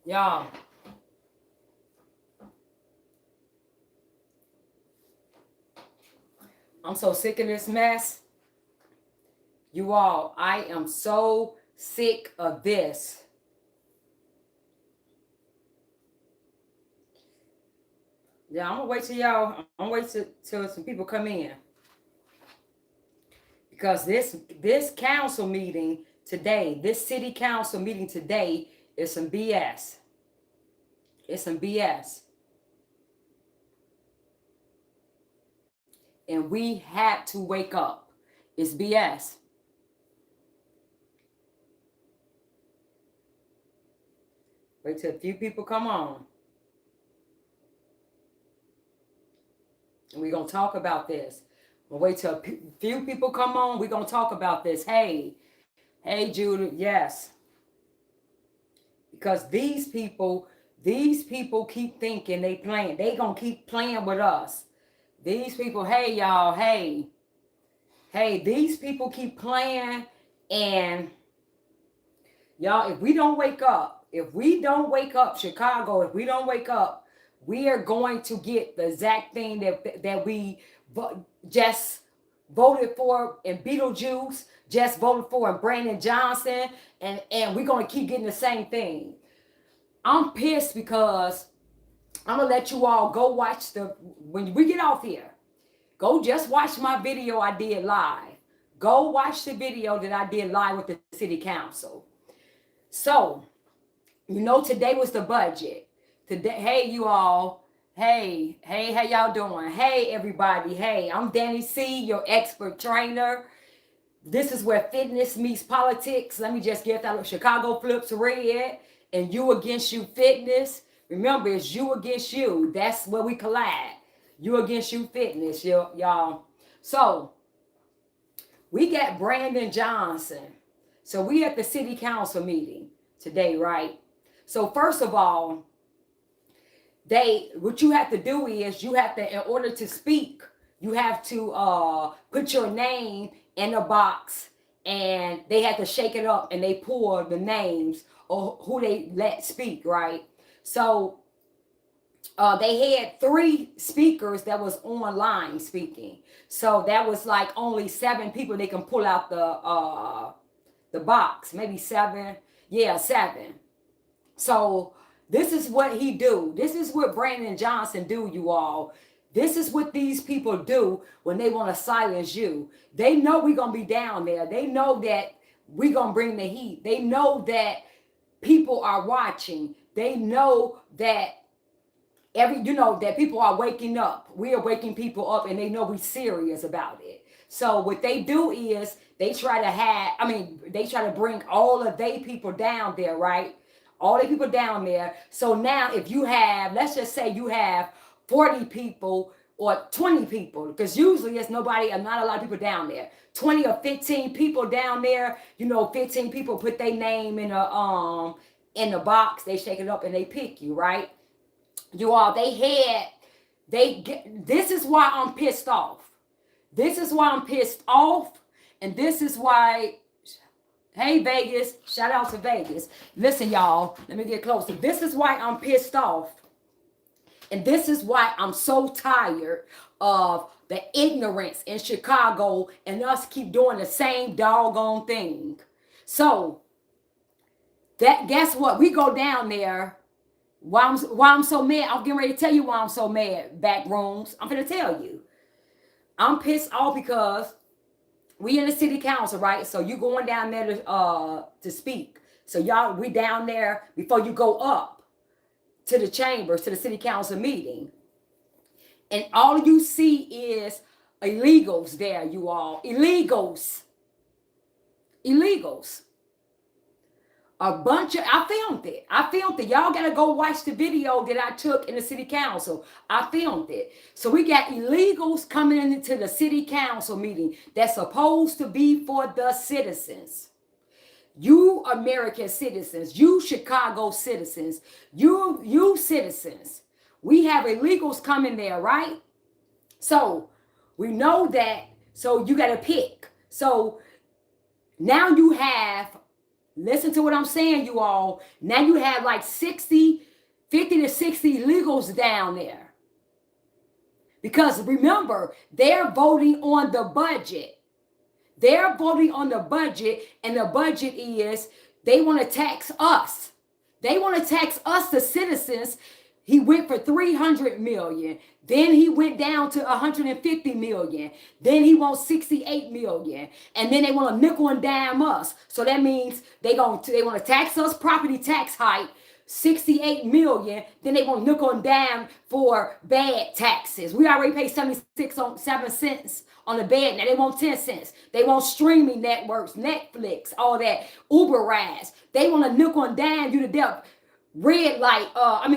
Y'all, I'm so sick of this mess. You all, I am so sick of this. Yeah, I'm gonna wait till y'all. I'm gonna wait till some people come in because this council meeting today, this city council meeting today is some BS. It's some BS, and we had to wake up. It's BS. Wait till a few people come on, and we're gonna talk about this. We'll wait till a few people come on. We're gonna talk about this. Hey, Judah, yes, because these people keep thinking they playing. They gonna keep playing with us. These people, hey y'all, hey, these people keep playing, and y'all, if we don't wake up, Chicago, if we don't wake up, we are going to get the exact thing that we just voted for in Beetlejuice, just voted for in Brandon Johnson, and we're gonna keep getting the same thing. I'm pissed because I'm gonna let you all go watch when we get off here. Go just watch my video I did live. Go watch the video that I did live with the city council. So, today was the budget. Today, hey you all. Hey, how y'all doing? Hey everybody. Hey, I'm Danny C, your expert trainer. This is where fitness meets politics. Let me just get that. Chicago flips red, and you against you fitness. Remember, it's you against you. That's where we collide. You against you fitness, y'all. So we got Brandon Johnson. So we at the city council meeting today, right? So first of all, what you have to do is you have to, in order to speak, you have to put your name in a box, and they had to shake it up and they pull the names or who they let speak, right? So they had 3 speakers that was online speaking. So that was like only 7 people they can pull out the box, maybe 7. Yeah, 7. So this is what he do. This is what Brandon Johnson do, you all. This is what these people do when they want to silence you. They know we're going to be down there. They know that we're going to bring the heat. They know that people are watching. They know that that people are waking up. We are waking people up, and they know we're serious about it. So what they do is they try to bring all of they people down there, right? All the people down there. So now if you have, let's just say you have 40 people or 20 people, because usually it's not a lot of people down there. 20 or 15 people down there, 15 people put their name in a box, they shake it up and they pick you, right? You all, this is why I'm pissed off. This is why I'm pissed off, and this is why, hey Vegas, shout out to Vegas. Listen, y'all, let me get closer. This is why I'm pissed off, and this is why I'm so tired of the ignorance in Chicago and us keep doing the same doggone thing. So, guess what? We go down there. Why I'm so mad? I'm getting ready to tell you why I'm so mad. Back rooms. I'm gonna tell you. I'm pissed off because we in the city council, right? So you going down there to speak. So y'all, we down there before you go up to the chambers, to the city council meeting. And all you see is illegals there, you all. Illegals. I filmed it. Y'all gotta go watch the video that I took in the city council. I filmed it. So we got illegals coming into the city council meeting that's supposed to be for the citizens. You American citizens, you Chicago citizens, you citizens. We have illegals coming there, right? So we know that, so you gotta pick. So now you have Listen to what I'm saying, you all. Now you have like 50 to 60 illegals down there. Because remember, they're voting on the budget. They're voting on the budget, and the budget is they want to tax us. They want to tax us, the citizens. He went for 300 million. Then he went down to 150 million. Then he wants 68 million. And then they want to nickel and dime us. So that means they want to tax us, property tax hike, 68 million. Then they want nickel and dime for bad taxes. We already pay 7 cents on the bed. Now they want 10 cents. They want streaming networks, Netflix, all that, Uber rides. They want to nickel and dime you to death. Red light,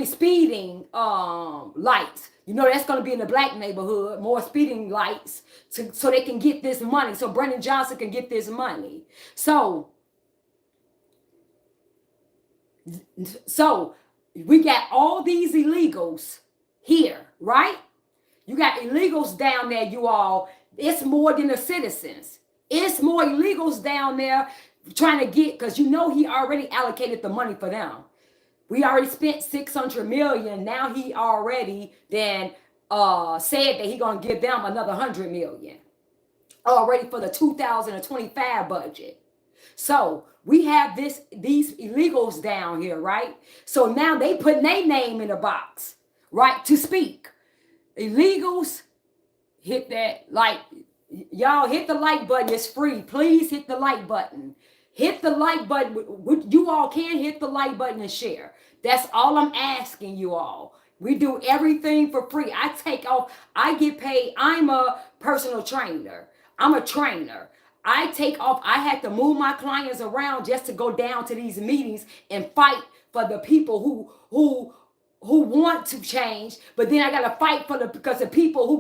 speeding lights. You know, that's going to be in the black neighborhood, more speeding lights so they can get this money. So Brendan Johnson can get this money. So we got all these illegals here, right? You got illegals down there, you all. It's more than the citizens. It's more illegals down there trying to get, because you know he already allocated the money for them. We already spent 600 million. Now he already then said that he gonna give them another 100 million already for the 2025 budget. So we have these illegals down here, right? So now they put their name in the box, right, to speak. Illegals, hit that like, y'all hit the like button. It's free. Please hit the like button. Hit the like button. You all can hit the like button and share. That's all I'm asking you all. We do everything for free. I take off. I get paid. I'm a personal trainer. I'm a trainer. I take off. I had to move my clients around just to go down to these meetings and fight for the people who want to change, but then I gotta fight because the people who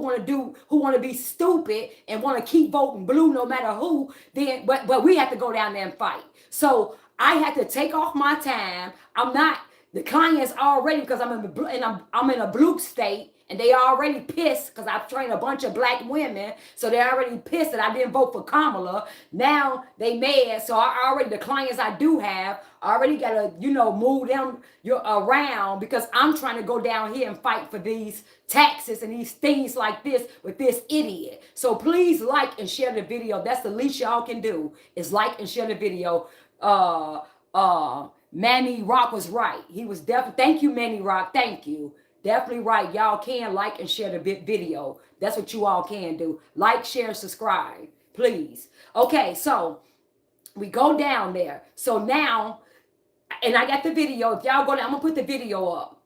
want to be stupid and want to keep voting blue no matter who. Then, but we have to go down there and fight. So I had to take off my time. I'm not the clients already because I'm in a blue state. And they already pissed because I've trained a bunch of black women. So they're already pissed that I didn't vote for Kamala. Now they mad. So the clients I do have, I already got to, move them around because I'm trying to go down here and fight for these taxes and these things like this with this idiot. So please like and share the video. That's the least y'all can do is like and share the video. Manny Rock was right. He was definitely, thank you, Manny Rock. Thank you. Definitely right. Y'all can like and share the video. That's what you all can do. Like, share, subscribe, please. Okay, so we go down there. So now, and I got the video. If y'all go down, I'm going to put the video up.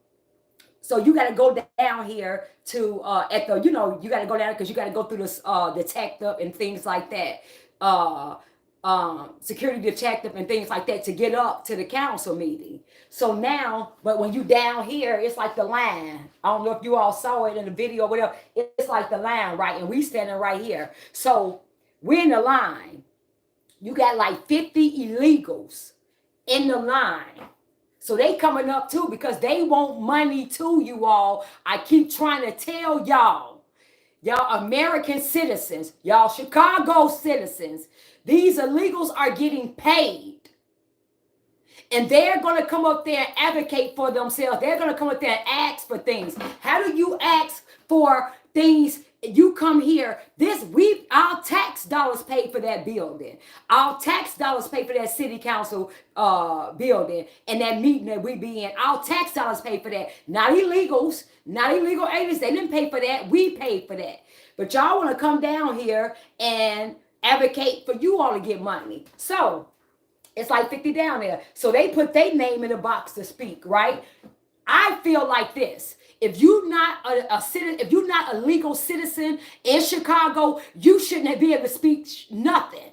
So you got to go down here to, you got to go down because you got to go through this detective and things like that. Security detective and things like that to get up to the council meeting. So now, but when you down here, it's like the line. I don't know if you all saw it in the video or whatever. It's like the line, right? And we standing right here. So we're in the line. You got like 50 illegals in the line. So they coming up too because they want money too, you all. I keep trying to tell y'all American citizens, y'all Chicago citizens, these illegals are getting paid. And they're going to come up there and advocate for themselves. They're going to come up there and ask for things. How do you ask for things? You come here, our tax dollars pay for that building. Our tax dollars pay for that city council building and that meeting that we be in. Our tax dollars pay for that. Not illegals, not illegal aliens. They didn't pay for that. We paid for that. But y'all want to come down here and advocate for you all to get money. So it's like 50 down there. So they put their name in the box to speak, right? I feel like this. If you're not a citizen, if you're not a legal citizen in Chicago, you shouldn't be able to speak nothing.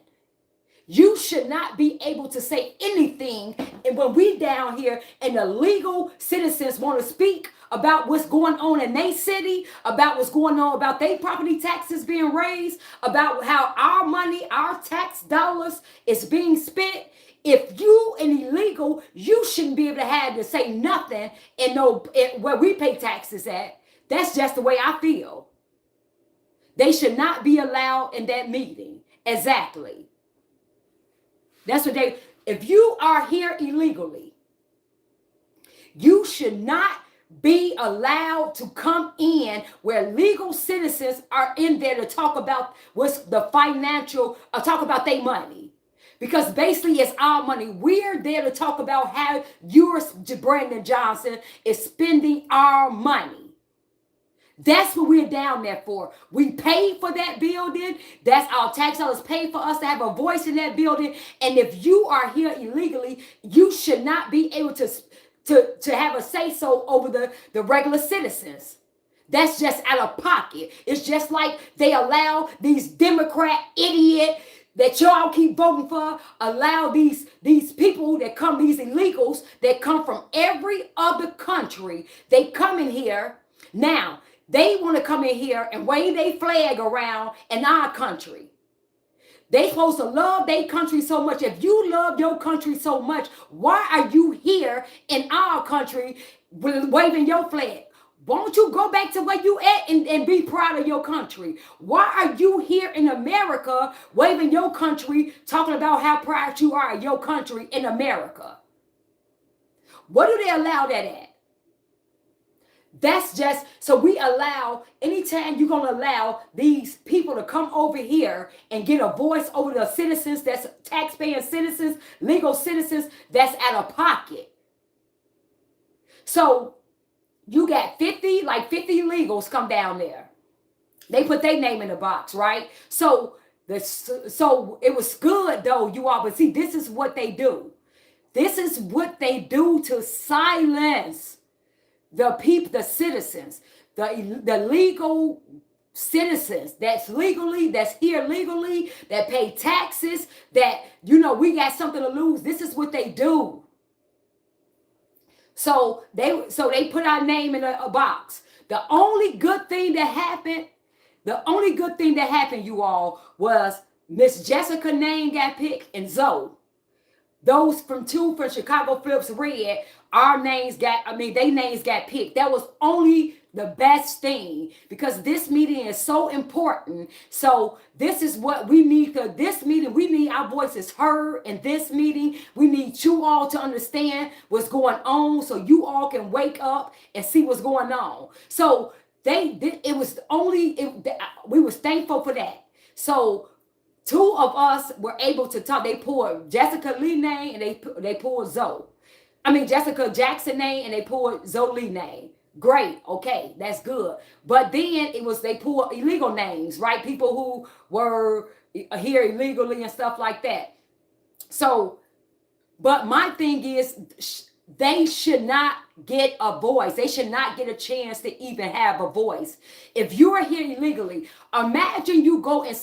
You should not be able to say anything. And when we down here and the legal citizens want to speak about what's going on in their city, about what's going on, about their property taxes being raised, about how our money, our tax dollars is being spent, if you an illegal, you shouldn't be able to have to say nothing and know where we pay taxes at. That's just the way I feel. They should not be allowed in that meeting. Exactly. That's what If you are here illegally, you should not be allowed to come in where legal citizens are in there to talk about what's the financial, talk about their money. Because basically it's our money. We're there to talk about how yours, Brandon Johnson, is spending our money. That's what we're down there for. We paid for that building. That's our tax dollars paid for us to have a voice in that building. And if you are here illegally, you should not be able to have a say-so over the regular citizens. That's just out of pocket. It's just like they allow these Democrat idiot that y'all keep voting for, allow these people that come, these illegals that come from every other country. They come in here. Now, they want to come in here and wave their flag around in our country. They supposed to love their country so much. If you love your country so much, why are you here in our country waving your flag? Won't you go back to where you at and be proud of your country? Why are you here in America waving your country, talking about how proud you are of your country in America? What do they allow that at? That's just, so we allow, anytime you're going to allow these people to come over here and get a voice over the citizens, that's taxpaying citizens, legal citizens, that's out of pocket. So you got 50 illegals come down there. They put their name in the box, right? So it was good though, you all, but see, this is what they do. This is what they do to silence the people, the citizens, the legal citizens that's here legally, that pay taxes, that, we got something to lose. This is what they do. So they put our name in a box. The only good thing that happened, you all, was Miss Jessica's name got picked and Zoe. Those from Chicago Flips Red, their names got picked. That was only the best thing, because this meeting is so important. So this is what we need for this meeting. We need our voices heard in this meeting. We need you all to understand what's going on so you all can wake up and see what's going on. So we was thankful for that. So two of us were able to talk. They pulled Jessica Lee name and they pulled Jessica Jackson name and they pulled Zoe Lee name. Great, okay, that's good. But then they pulled illegal names, right? People who were here illegally and stuff like that. So, but my thing is, they should not get a voice. They should not get a chance to even have a voice. If you are here illegally, imagine you go in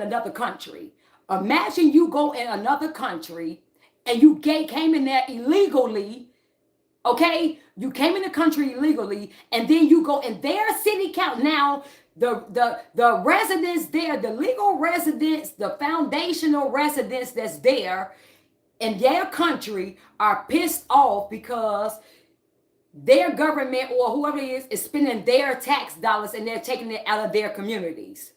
another country. Imagine you go in another country and you came in there illegally. Okay, you came in the country illegally, and then you go in their city council. Now, the residents there, the legal residents, the foundational residents that's there in their country are pissed off because their government or whoever it is spending their tax dollars and they're taking it out of their communities.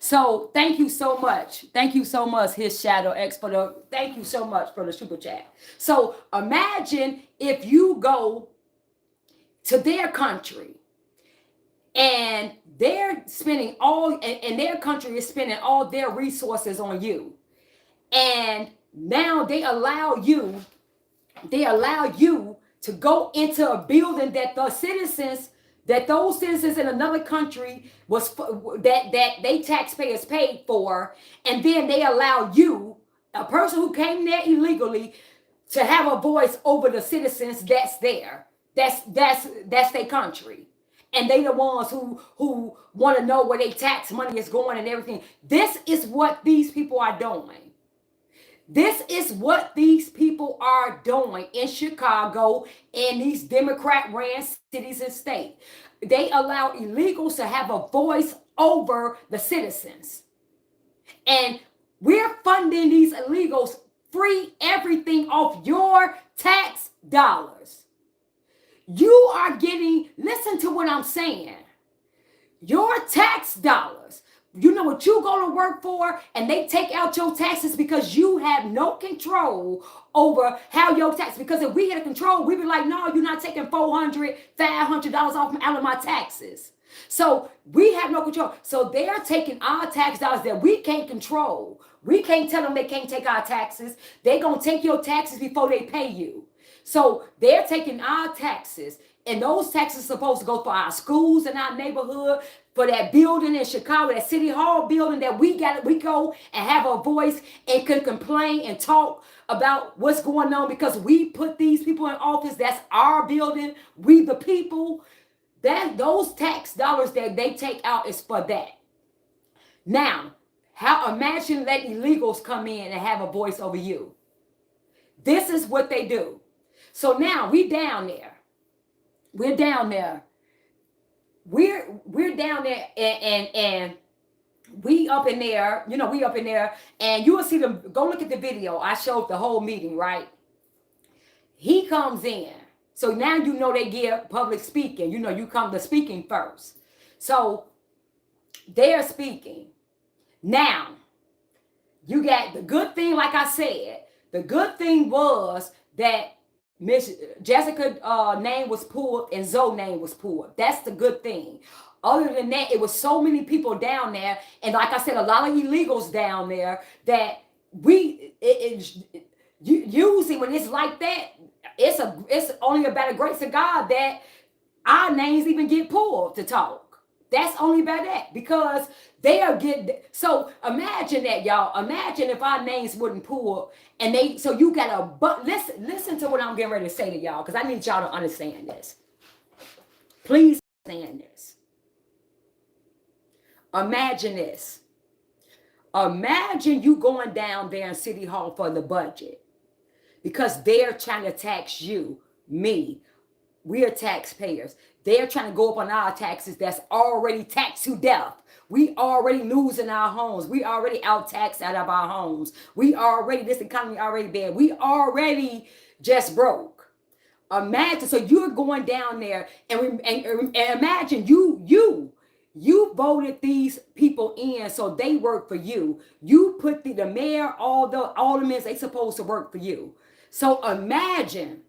So thank you so much. Thank you so much, His Shadow X, thank you so much for the super chat. So imagine if you go to their country and they're spending and their country is spending all their resources on you. And now they allow you to go into a building that those citizens in another country that they taxpayers paid for, and then they allow you, a person who came there illegally, to have a voice over the citizens that's there. That's their country, and they the ones who want to know where their tax money is going and everything. This is what these people are doing. This is what these people are doing in Chicago and these Democrat-ran cities and states. They allow illegals to have a voice over the citizens. And we're funding these illegals free everything off your tax dollars. Listen to what I'm saying. Your tax dollars You know what you go to work for, and they take out your taxes because you have no control over how your tax. Because if we had control, we'd be like, no, you're not taking $400, $500 off out of my taxes. So we have no control. So they're taking our tax dollars that we can't control. We can't tell them they can't take our taxes. They're going to take your taxes before they pay you. So they're taking our taxes, and those taxes are supposed to go for our schools in our neighborhood, for that building in Chicago, that city hall building that we go and have a voice and can complain and talk about what's going on because we put these people in office. That's our building. We the people. That those tax dollars that they take out is for that. Now, imagine letting illegals come in and have a voice over you. This is what they do. So now we down there. We're down there. We're down there and we up in there, we up in there, and you will see them. Go look at the video. I showed the whole meeting, right? He comes in. So now you know they give public speaking. You come to speaking first. So they're speaking. Now, you got the good thing, like I said, the good thing was that Miss Jessica name was pulled and Zoe name was pulled. That's the good thing. Other than that, it was so many people down there. And like I said, a lot of illegals down there that usually when it's like that, it's only about the grace of God that our names even get pulled to talk. That's only about that because they'll get. So imagine that, y'all. Imagine if our names wouldn't pull and they. So you got a. But listen to what I'm getting ready to say to y'all because I need y'all to understand this. Please understand this. Imagine this. Imagine you going down there in City Hall for the budget because they're trying to tax you, me. We're taxpayers. They're trying to go up on our taxes that's already taxed to death. We already losing our homes. We already out taxed out of our homes. This economy already bad. We already just broke. Imagine, so you're going down there and imagine you voted these people in so they work for you. You put the mayor, all the aldermen, they supposed to work for you. So imagine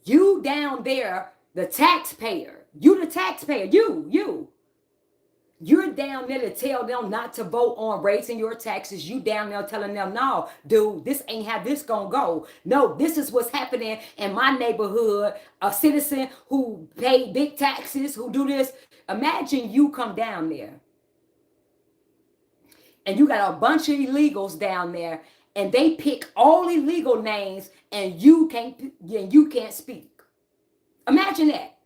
you down there, the taxpayer. You the taxpayer. You're down there to tell them not to vote on raising your taxes. You down there telling them, no, dude, this ain't how this gonna go. No, this is what's happening in my neighborhood. A citizen who paid big taxes, who do this. Imagine you come down there and you got a bunch of illegals down there and they pick all illegal names and you can't speak. Imagine that.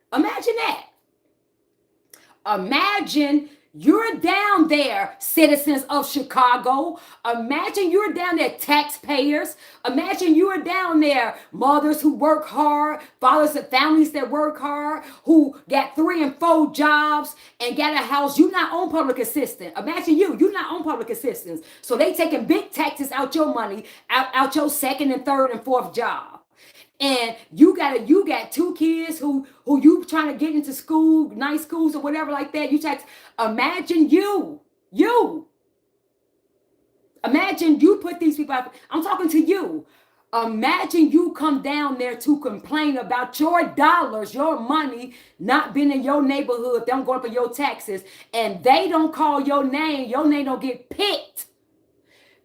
Imagine you're down there, citizens of Chicago. Imagine you're down there, taxpayers. Imagine you're down there, mothers who work hard, fathers and families that work hard, who got 3 and 4 jobs and got a house. You're not on public assistance. Imagine you're not on public assistance. So they taking big taxes out your money, out your 2nd and 3rd and 4th job. And you got 2 kids who you trying to get into school, nice schools or whatever like that. Imagine you put these people out. I'm talking to you. Imagine you come down there to complain about your dollars, your money not being in your neighborhood, them going for your taxes, and they don't call your name don't get picked.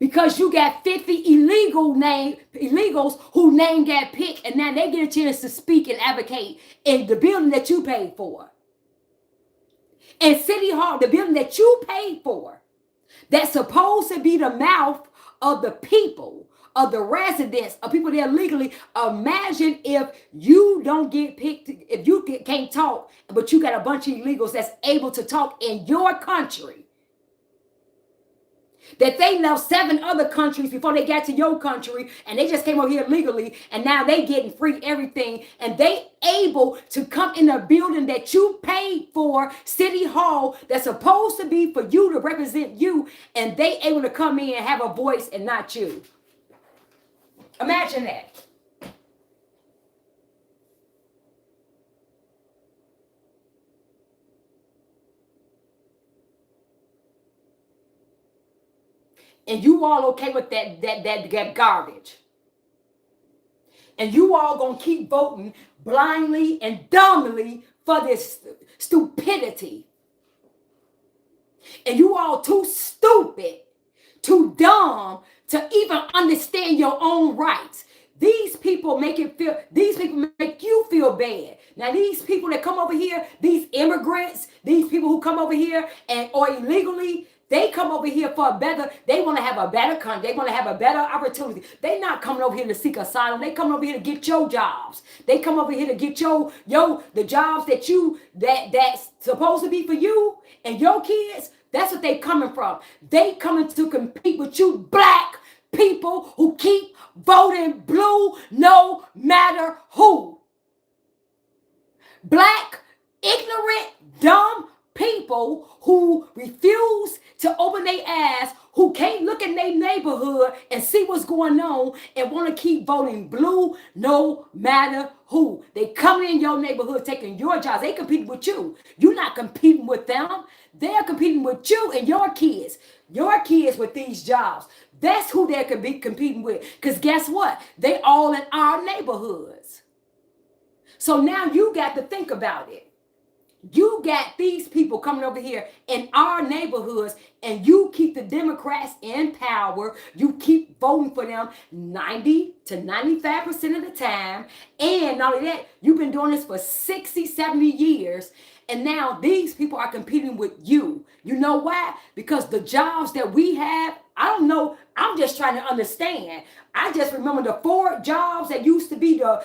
Because you got 50 illegals who name got picked, and now they get a chance to speak and advocate in the building that you paid for. And City Hall, the building that you paid for, that's supposed to be the mouth of the people, of the residents, of people there legally. Imagine if you don't get picked, if you can't talk, but you got a bunch of illegals that's able to talk in your country. That they left 7 other countries before they got to your country, and they just came over here legally, and now they getting free everything, and they able to come in a building that you paid for, City Hall, that's supposed to be for you to represent you, and they able to come in and have a voice and not you. Imagine that. And you all okay with that garbage. And you all gonna keep voting blindly and dumbly for this stupidity. And you all too stupid, too dumb to even understand your own rights. These people make you feel bad. Now, these people that come over here, these immigrants, these people who come over here or illegally, they come over here for they want to have a better country. They want to have a better opportunity. They're not coming over here to seek asylum. They come over here to get your jobs. They come over here to get the jobs that's supposed to be for you and your kids. That's what they coming from. They coming to compete with you black people who keep voting blue no matter who. Black, ignorant, dumb people who refuse to open their ass, who can't look in their neighborhood and see what's going on and want to keep voting blue no matter who. They coming in your neighborhood taking your jobs. They competing with you. You're not competing with them. They're competing with you and your kids. Your kids with these jobs. That's who they're competing with. Because guess what? They all in our neighborhoods. So now you got to think about it. You got these people coming over here in our neighborhoods, and you keep the Democrats in power. You keep voting for them 90 to 95% of the time. And not only that, you've been doing this for 60, 70 years. And now these people are competing with you. You know why? Because the jobs that we have, I don't know. I'm just trying to understand. I just remember the Ford jobs that used to be the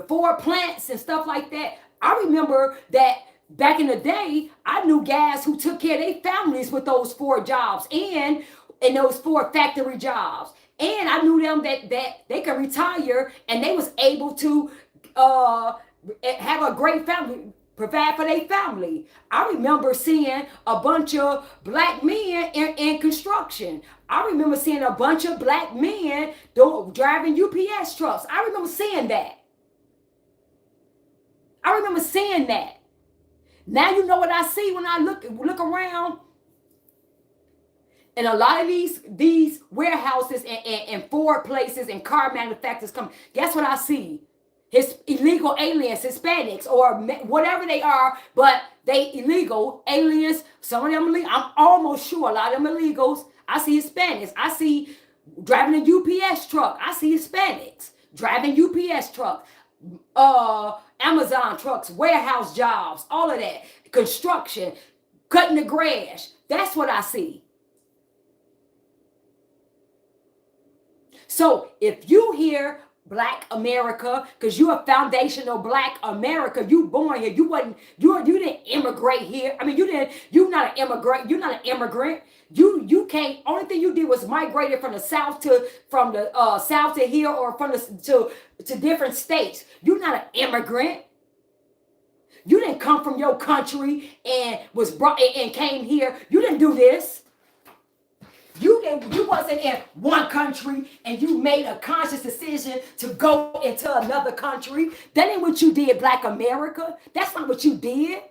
Ford plants and stuff like that. I remember that back in the day, I knew guys who took care of their families with those Ford jobs and those Ford factory jobs. And I knew them that they could retire and they was able to have a great family, provide for their family. I remember seeing a bunch of black men in construction. I remember seeing a bunch of black men driving UPS trucks. I remember seeing that. I remember seeing that. Now you know what I see when I look around. And a lot of these warehouses and Ford places and car manufacturers come. Guess what I see? Illegal aliens, Hispanics, or whatever they are, but they illegal aliens. Some of them illegal. I'm almost sure a lot of them illegals. I see Hispanics. I see driving a UPS truck. I see Hispanics driving UPS truck. Amazon trucks, warehouse jobs, all of that, construction, cutting the grass. That's what I see. So if you hear Black America, because you're a foundational Black America, you born here, you didn't immigrate here. I mean, you're not an immigrant. You're not an immigrant. You can't. Only thing you did was migrated from the south to here, or to different states. You're not an immigrant. You didn't come from your country and was brought and came here. You didn't do this. You wasn't in one country and you made a conscious decision to go into another country. That ain't what you did, Black America. That's not what you did.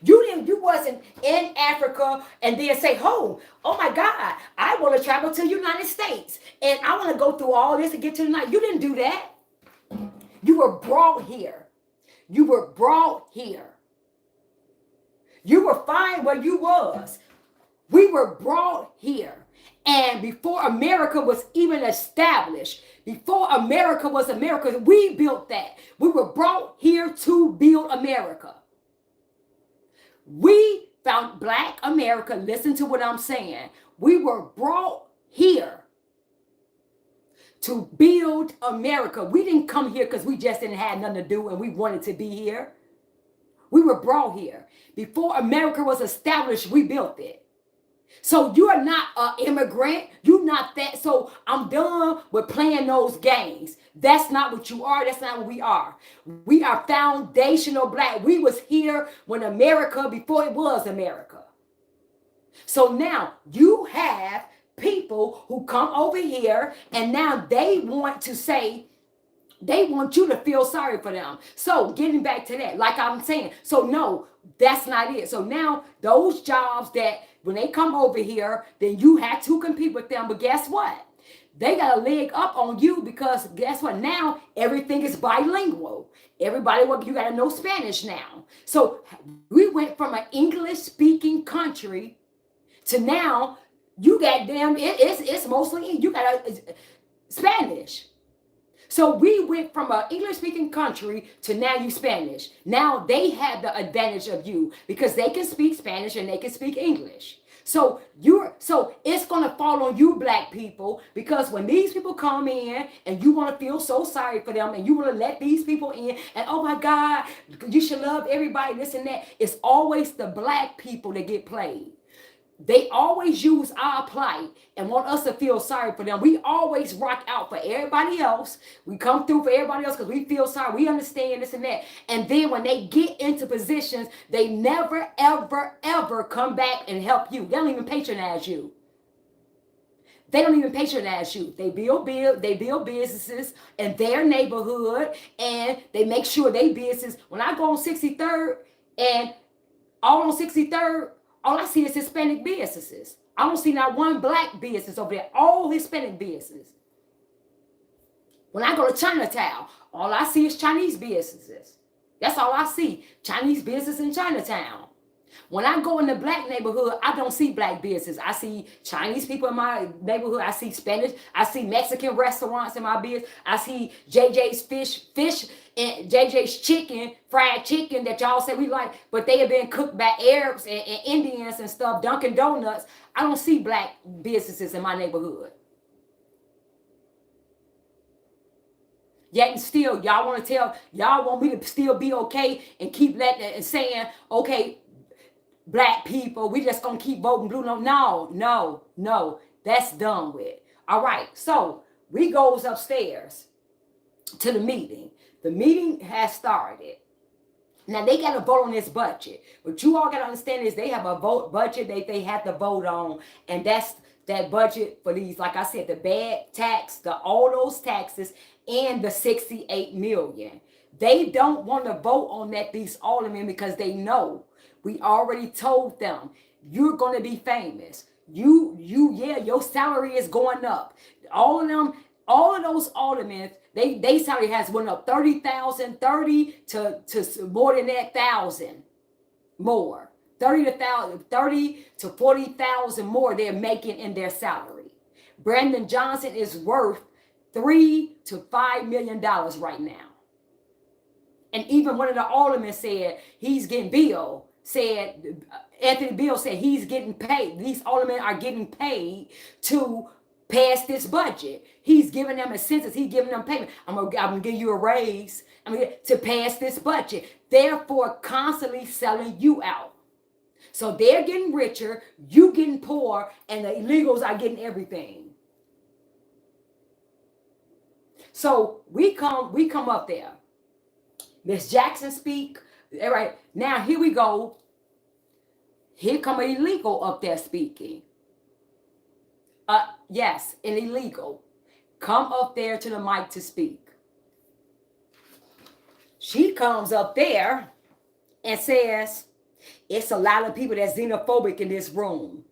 You wasn't in Africa and then say, oh my God, I want to travel to the United States and I want to go through all this and get to the night. You didn't do that. You were brought here. You were brought here. You were fine where you was. We were brought here. And before America was even established, before America was America, we built that. We were brought here to build America. We found Black America. Listen to what I'm saying. We were brought here to build America. We didn't come here because we just didn't have nothing to do and we wanted to be here. We were brought here. Before America was established, we built it. So you're not an immigrant. You're not that. So I'm done with playing those games. That's not what you are. That's not what we are. We are foundational Black. We was here when America, before it was America. So now you have people who come over here and now they want to say, They want you to feel sorry for them. So getting back to that, like I'm saying, so no, that's not it. So now those jobs that when they come over here, then you have to compete with them. But guess what? They got a leg up on you because guess what? Now everything is bilingual. Everybody, you got to know Spanish now. So we went from an English speaking country to now you got them. It's mostly you got Spanish. So we went from an English-speaking country to now you Spanish. Now they have the advantage of you because they can speak Spanish and they can speak English. So it's gonna fall on you, black people, because when these people come in and you want to feel so sorry for them and you want to let these people in and oh my God, you should love everybody, this and that. It's always the black people that get played. They always use our plight and want us to feel sorry for them. We always rock out for everybody else. We come through for everybody else because we feel sorry. We understand this and that. And then when they get into positions, they never, ever, ever come back and help you. They don't even patronize you. They don't even patronize you. They build businesses in their neighborhood and they make sure they business. When I go on 63rd and all on 63rd, all I see is Hispanic businesses. I don't see not one black business over there. All Hispanic business. When I go to Chinatown, all I see is Chinese businesses. That's all I see. Chinese business in Chinatown. When I go in the black neighborhood, I don't see black business. I see Chinese people in my neighborhood. I see Spanish. I see Mexican restaurants in my business. I see JJ's fish and JJ's chicken, fried chicken that y'all say we like, but they have been cooked by Arabs and Indians and stuff, Dunkin' Donuts. I don't see black businesses in my neighborhood. Yet and still, y'all want me to still be okay and keep letting and saying, okay, black people, we just gonna keep voting blue. No, that's done with. All right, so we goes upstairs to the meeting. The meeting has started. Now they got to vote on this budget. What you all got to understand is they have a budget they have to vote on, and that's that budget for these, like I said, the bad tax, all those taxes, and the 68 million. They don't want to vote on that, these aldermen, because they know we already told them you're going to be famous. Your salary is going up. All of those aldermen, they salary has went up 30,000 to more than that thousand more. 30 to 40,000 more they're making in their salary. Brandon Johnson is worth $3 to $5 million right now. And even one of the aldermen said Anthony Bill said he's getting paid. These aldermen are getting paid to pass this budget. He's giving them a census. He's giving them payment. I'm gonna give you a raise. To pass this budget. Therefore, constantly selling you out. So they're getting richer, you getting poor, and the illegals are getting everything. So we come up there. Miss Jackson speak. All right, now here we go. Here come an illegal up there speaking. Yes, an illegal. Come up there to the mic to speak. She comes up there and says, it's a lot of people that's xenophobic in this room.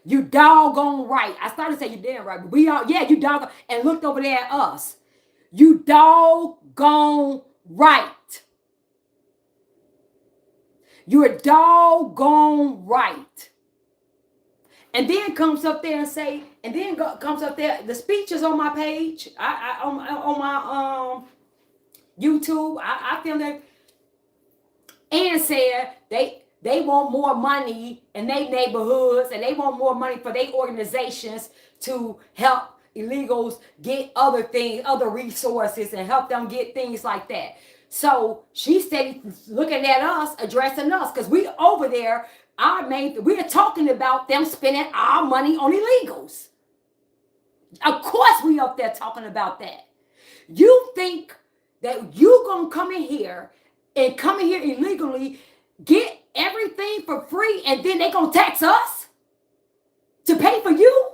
You doggone right. I started to say you damn right, but we all, yeah, you doggone, and looked over there at us. You doggone right. You're doggone right. And then comes up there and say, comes up there, the speech is on my page, on my YouTube, I filmed it, and said they want more money in their neighborhoods, and they want more money for their organizations to help illegals get other things, other resources, and help them get things like that. So she said, looking at us, addressing us, because we over there, we're talking about them spending our money on illegals. Of course we up there talking about that. You think that you gonna come in here illegally, get everything for free, and then they gonna tax us to pay for you?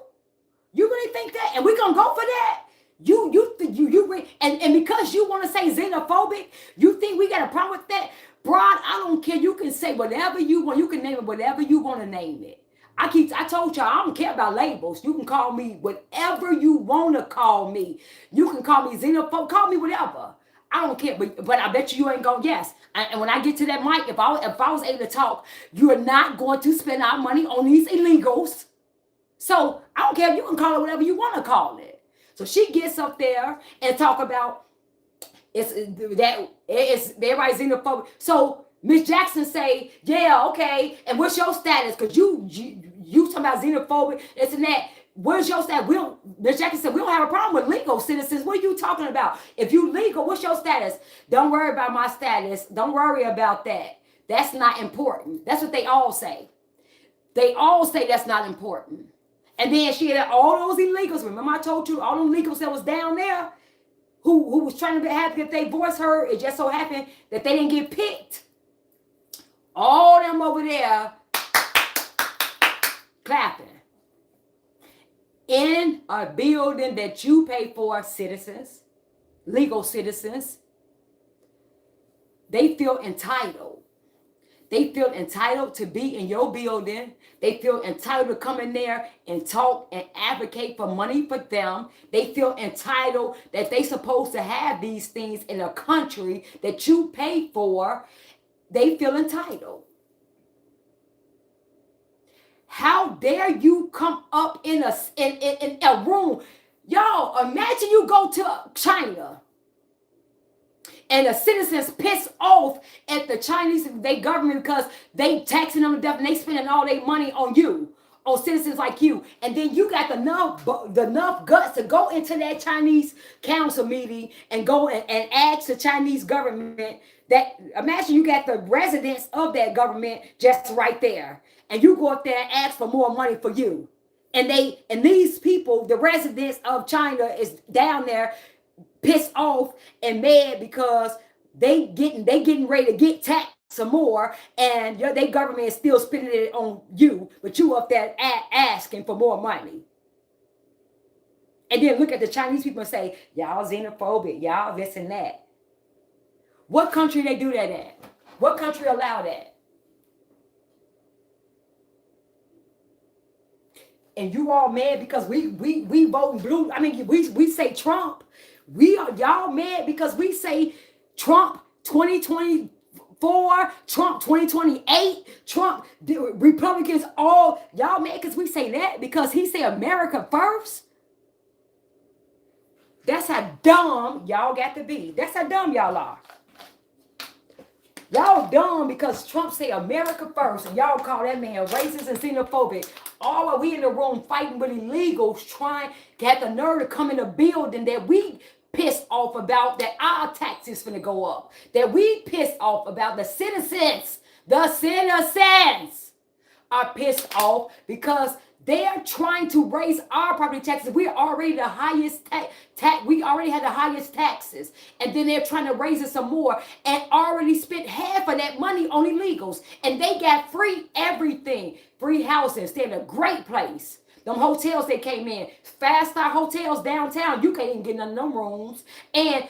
You really think that? And we gonna go for that? And because you want to say xenophobic, you think we got a problem with that? Broad, I don't care. You can say whatever you want. You can name it whatever you want to name it. I told y'all, I don't care about labels. You can call me whatever you want to call me. You can call me xenophobe, call me whatever. I don't care, but I bet you ain't going, yes. And when I get to that mic, if I was able to talk, you're not going to spend our money on these illegals. So I don't care. You can call it whatever you want to call it. So she gets up there and talk about it's everybody's xenophobic. So Miss Jackson say, yeah, okay, and what's your status? Because you talking about xenophobic, this and that. Where's your status? Miss Jackson said, we don't have a problem with legal citizens. What are you talking about? If you legal, what's your status? Don't worry about my status. Don't worry about that. That's not important. That's what they all say. They all say that's not important. And then she had all those illegals. Remember I told you all those illegals that was down there who was trying to be happy that they voice heard. It just so happened that they didn't get picked. All them over there clapping. In a building that you pay for, citizens, legal citizens, they feel entitled. They feel entitled to be in your building. They feel entitled to come in there and talk and advocate for money for them. They feel entitled that they supposed to have these things in a country that you pay for. They feel entitled. How dare you come up in a room? Y'all, imagine you go to China and the citizens piss off at the Chinese government because they taxing them to death and they spending all their money on you, on citizens like you. And then you got the enough guts to go into that Chinese council meeting and go and ask the Chinese government that, imagine you got the residents of that government just right there. And you go up there and ask for more money for you. And these people, the residents of China is down there pissed off and mad because they getting ready to get taxed some more, and their government is still spending it on you, but you up there asking for more money. And then look at the Chinese people and say, y'all xenophobic, y'all this and that. What country they do that at? What country allow that? And you all mad because we voting blue. I mean, we say Trump. Y'all mad because we say Trump 2024, Trump 2028, Trump, Republicans, all y'all mad because we say that because he say America first. That's how dumb y'all got to be. That's how dumb y'all are. Y'all dumb because Trump say America first, and y'all call that man racist and xenophobic. All while we in the room fighting with illegals, trying to have the nerve to come in a building that we pissed off about, that our taxes finna go up, that we pissed off about. The citizens are pissed off because they're trying to raise our property taxes. We already the highest we already had the highest taxes, and then they're trying to raise it some more, and already spent half of that money on illegals, and they got free everything, free housing, stay in a great place. Them hotels they came in, 5-star hotels downtown, you can't even get none of them rooms, and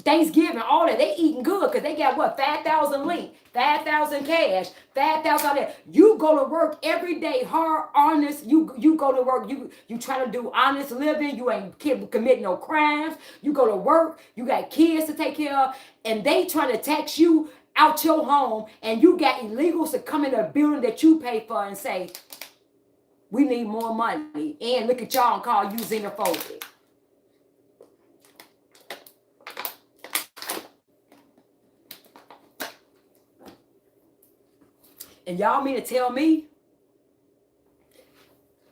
Thanksgiving, all that, they eating good because they got what, 5,000 link, 5,000 cash, 5,000 there. You go to work every day, hard, honest. You go to work, you try to do honest living. You ain't commit no crimes. You go to work, you got kids to take care of, and they trying to tax you out your home, and you got illegals to come in a building that you pay for and say, we need more money, and look at y'all and call you xenophobic. And y'all mean to tell me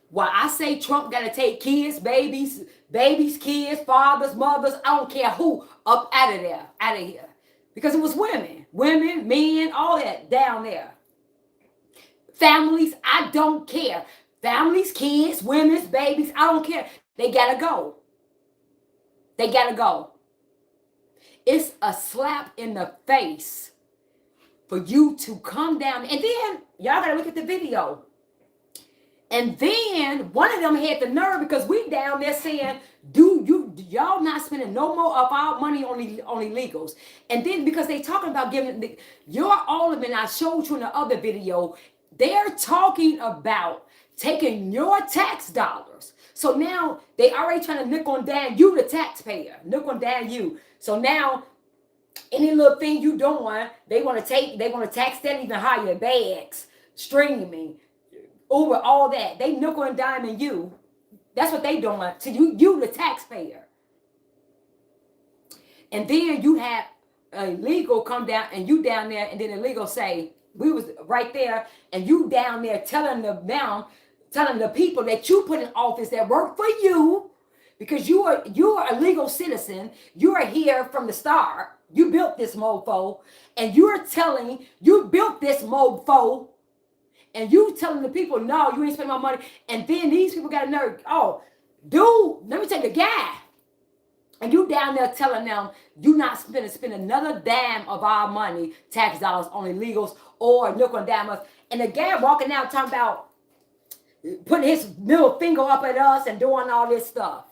why I say Trump got to take kids, babies, kids, fathers, mothers, I don't care who, up out of here. Because it was women, men, all that down there. Families, I don't care. Families, kids, women's, babies, I don't care. They got to go. They got to go. It's a slap in the face for you to come down. And then y'all gotta look at the video. And then one of them had the nerve, because we down there saying, y'all not spending no more of our money on illegals. And then because they talking about giving your alderman, I showed you in the other video, they're talking about taking your tax dollars. So now they already trying to nick on down you, the taxpayer, nick on down you. So now any little thing you doing, they want to tax that even higher. Bags, streaming, Uber, all that. They nickel and diming you. That's what they doing to you the taxpayer. And then you have a legal come down, and you down there, and then the legal say, we was right there, and you down there telling the people that you put in office that work for you, because you are a legal citizen. You are here from the start. You built this mofo, and you built this mofo, and you telling the people, no, you ain't spending my money. And then these people got a nerve. Oh, dude, let me take the guy. And you down there telling them you not spend another damn of our money, tax dollars on illegals or look on damn us. And the guy walking out talking about putting his middle finger up at us and doing all this stuff.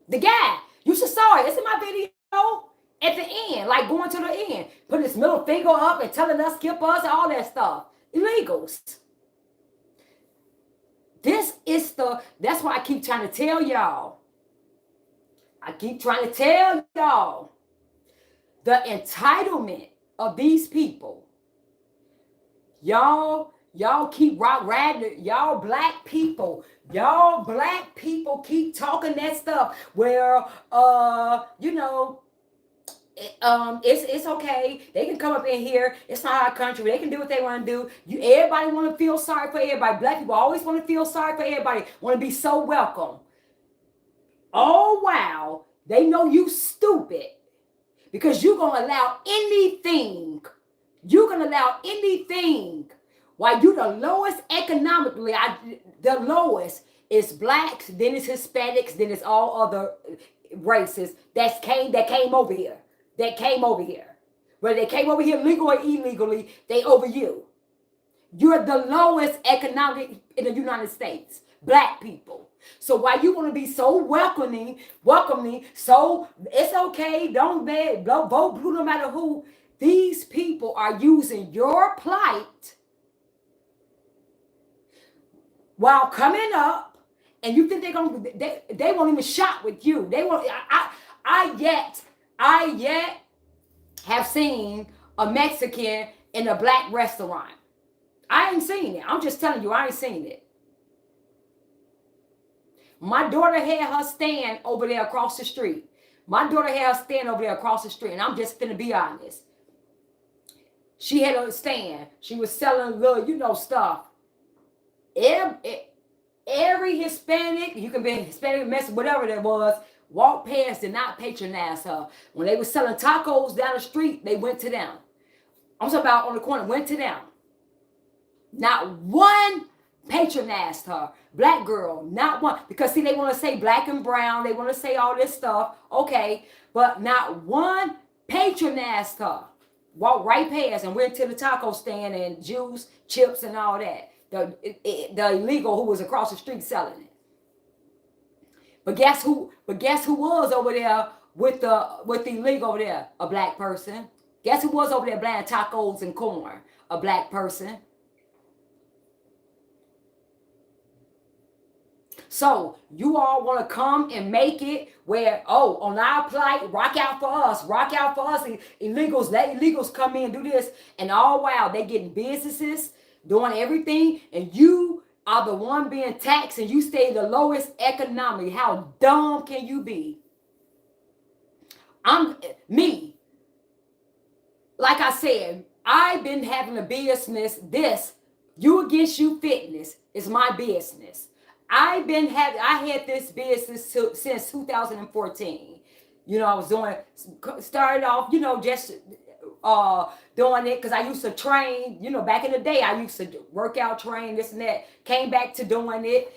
The guy, you should saw it. It's in my video. At the end, like going to the end, putting his middle finger up and telling us, skip us, all that stuff. Illegals. That's why I keep trying to tell y'all. The entitlement of these people. Y'all keep riding. Y'all black people keep talking that stuff where, it's okay. They can come up in here. It's not our country. They can do what they want to do. Everybody want to feel sorry for everybody. Black people always want to feel sorry for everybody. Want to be so welcome. Oh wow, they know you stupid because you're gonna allow anything. Why you the lowest economically? The lowest is blacks, then it's Hispanics, then it's all other races that came over here. Whether they came over here legally or illegally, they over you. You're the lowest economic in the United States. Black people. So why you want to be so welcoming, so it's okay, don't vote blue no matter who. These people are using your plight while coming up, and you think they won't even shop with you. They won't. I yet have seen a Mexican in a black restaurant. I ain't seen it. I'm just telling you, I ain't seen it. My daughter had her stand over there across the street. And I'm just finna be honest. She had a stand. She was selling little, stuff. Every Hispanic, you can be Hispanic, Mexican, whatever that was, walked past, did not patronize her. When they were selling tacos down the street, they went to them. I'm talking about on the corner, went to them. Not one patronized her. Black girl, not one. Because see, they want to say black and brown. They want to say all this stuff. Okay. But not one patronized her. Walked right past and went to the taco stand and juice, chips, and all that. The illegal who was across the street selling it. But guess who was over there with the illegal over there? A black person. Guess who was over there buying tacos and corn? A black person. So you all want to come and make it where, on our plight, rock out for us. Illegals, let illegals come in and do this. And all while they getting businesses, doing everything, and you are the one being taxed and you stay the lowest economically. How dumb can you be? Like I said, I've been having a business. You Against You Fitness is my business. I had this business since 2014. I was started off, just doing it because I used to train, back in the day, I used to work out, train, this and that, came back to doing it,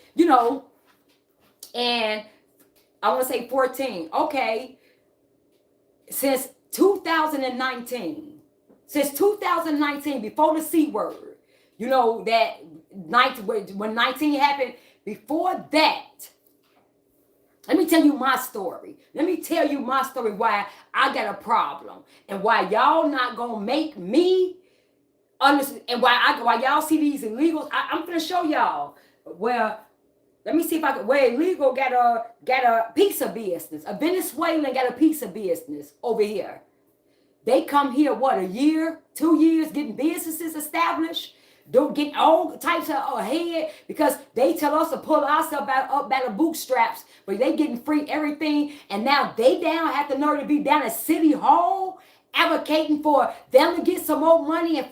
and I want to say 14. Okay. Since 2019, before the C word, You know that 19, when 19 happened, before that, let me tell you my story. Let me tell you my story why I got a problem and why y'all not gonna make me understand, and why y'all see these illegals. I'm gonna show y'all where. Let me see if I can. Where illegal got a piece of business. A Venezuelan got a piece of business over here. They come here, what, a year, 2 years, getting businesses established, don't get all types of ahead because they tell us to pull ourselves up by the bootstraps, but they getting free everything, and now they down have the nerve to be down at City Hall advocating for them to get some more money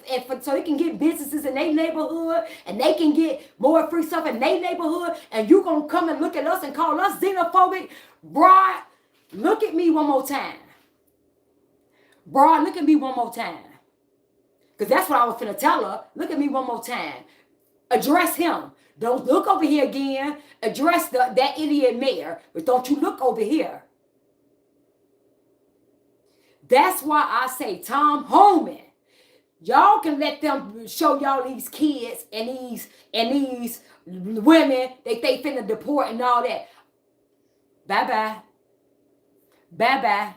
so they can get businesses in their neighborhood and they can get more free stuff in their neighborhood, and you gonna come and look at us and call us xenophobic? Broad, look at me one more time. Bro, look at me one more time. Because that's what I was finna tell her. Look at me one more time. Address him. Don't look over here again. Address that idiot mayor. But don't you look over here. That's why I say, Tom Homan, y'all can let them show y'all these kids and these women that they finna deport and all that. Bye-bye. Bye-bye.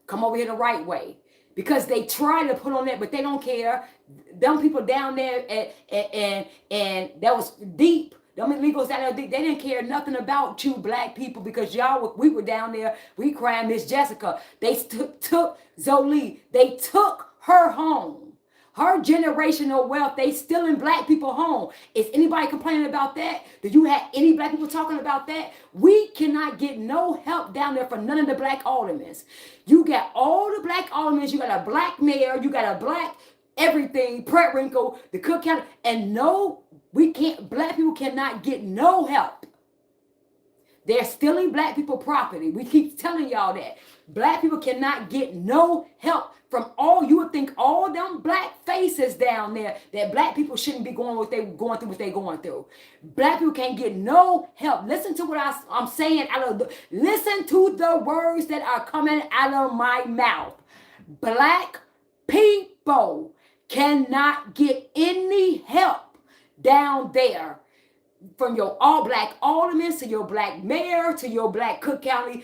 Come over here the right way. Because they try to put on that, but they don't care. Them people down there, and that was deep. Them illegals down there, they didn't care nothing about you black people because we were down there. We crying Miss Jessica. They took Zoe. They took her home. Her generational wealth, they stealing black people home. Is anybody complaining about that? Do you have any black people talking about that? We cannot get no help down there for none of the black aldermen. You got all the black aldermen, you got a black mayor, you got a black everything, Pratt Wrinkle, the Cook County, and no, we can't, black people cannot get no help. They're stealing black people property. We keep telling y'all that. Black people cannot get no help from all, you would think all them black faces down there, that black people shouldn't be going what they going through, what they going through. Black people can't get no help. Listen to what I'm saying listen to the words that are coming out of my mouth. Black people cannot get any help down there. From your all black aldermen to your black mayor to your black Cook County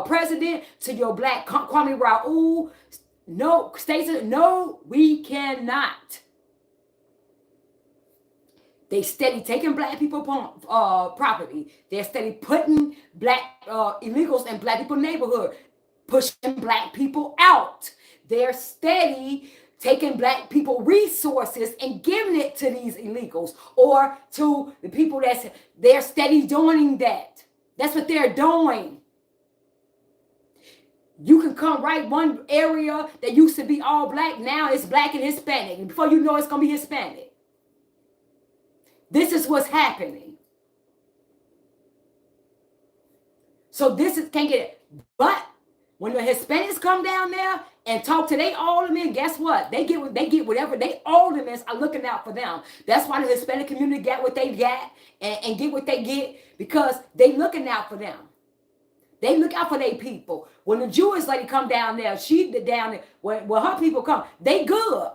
president to your black Kwame Raoul. No, Stacey, no, we cannot. They steady taking black people property. They're steady putting black illegals in black people neighborhood, pushing black people out. They're steady taking black people resources and giving it to these illegals or to the people they're steady doing that. That's what they're doing. You can come right one area that used to be all black, now it's black and Hispanic. And before you know it's going to be Hispanic. This is what's happening. So can't get it. But when the Hispanics come down there and talk to their aldermen, guess what? They get whatever they aldermen are looking out for them. That's why the Hispanic community got what they got and get what they get, because they looking out for them. They look out for their people. When the Jewish lady come down there, she down there. When her people come, they good.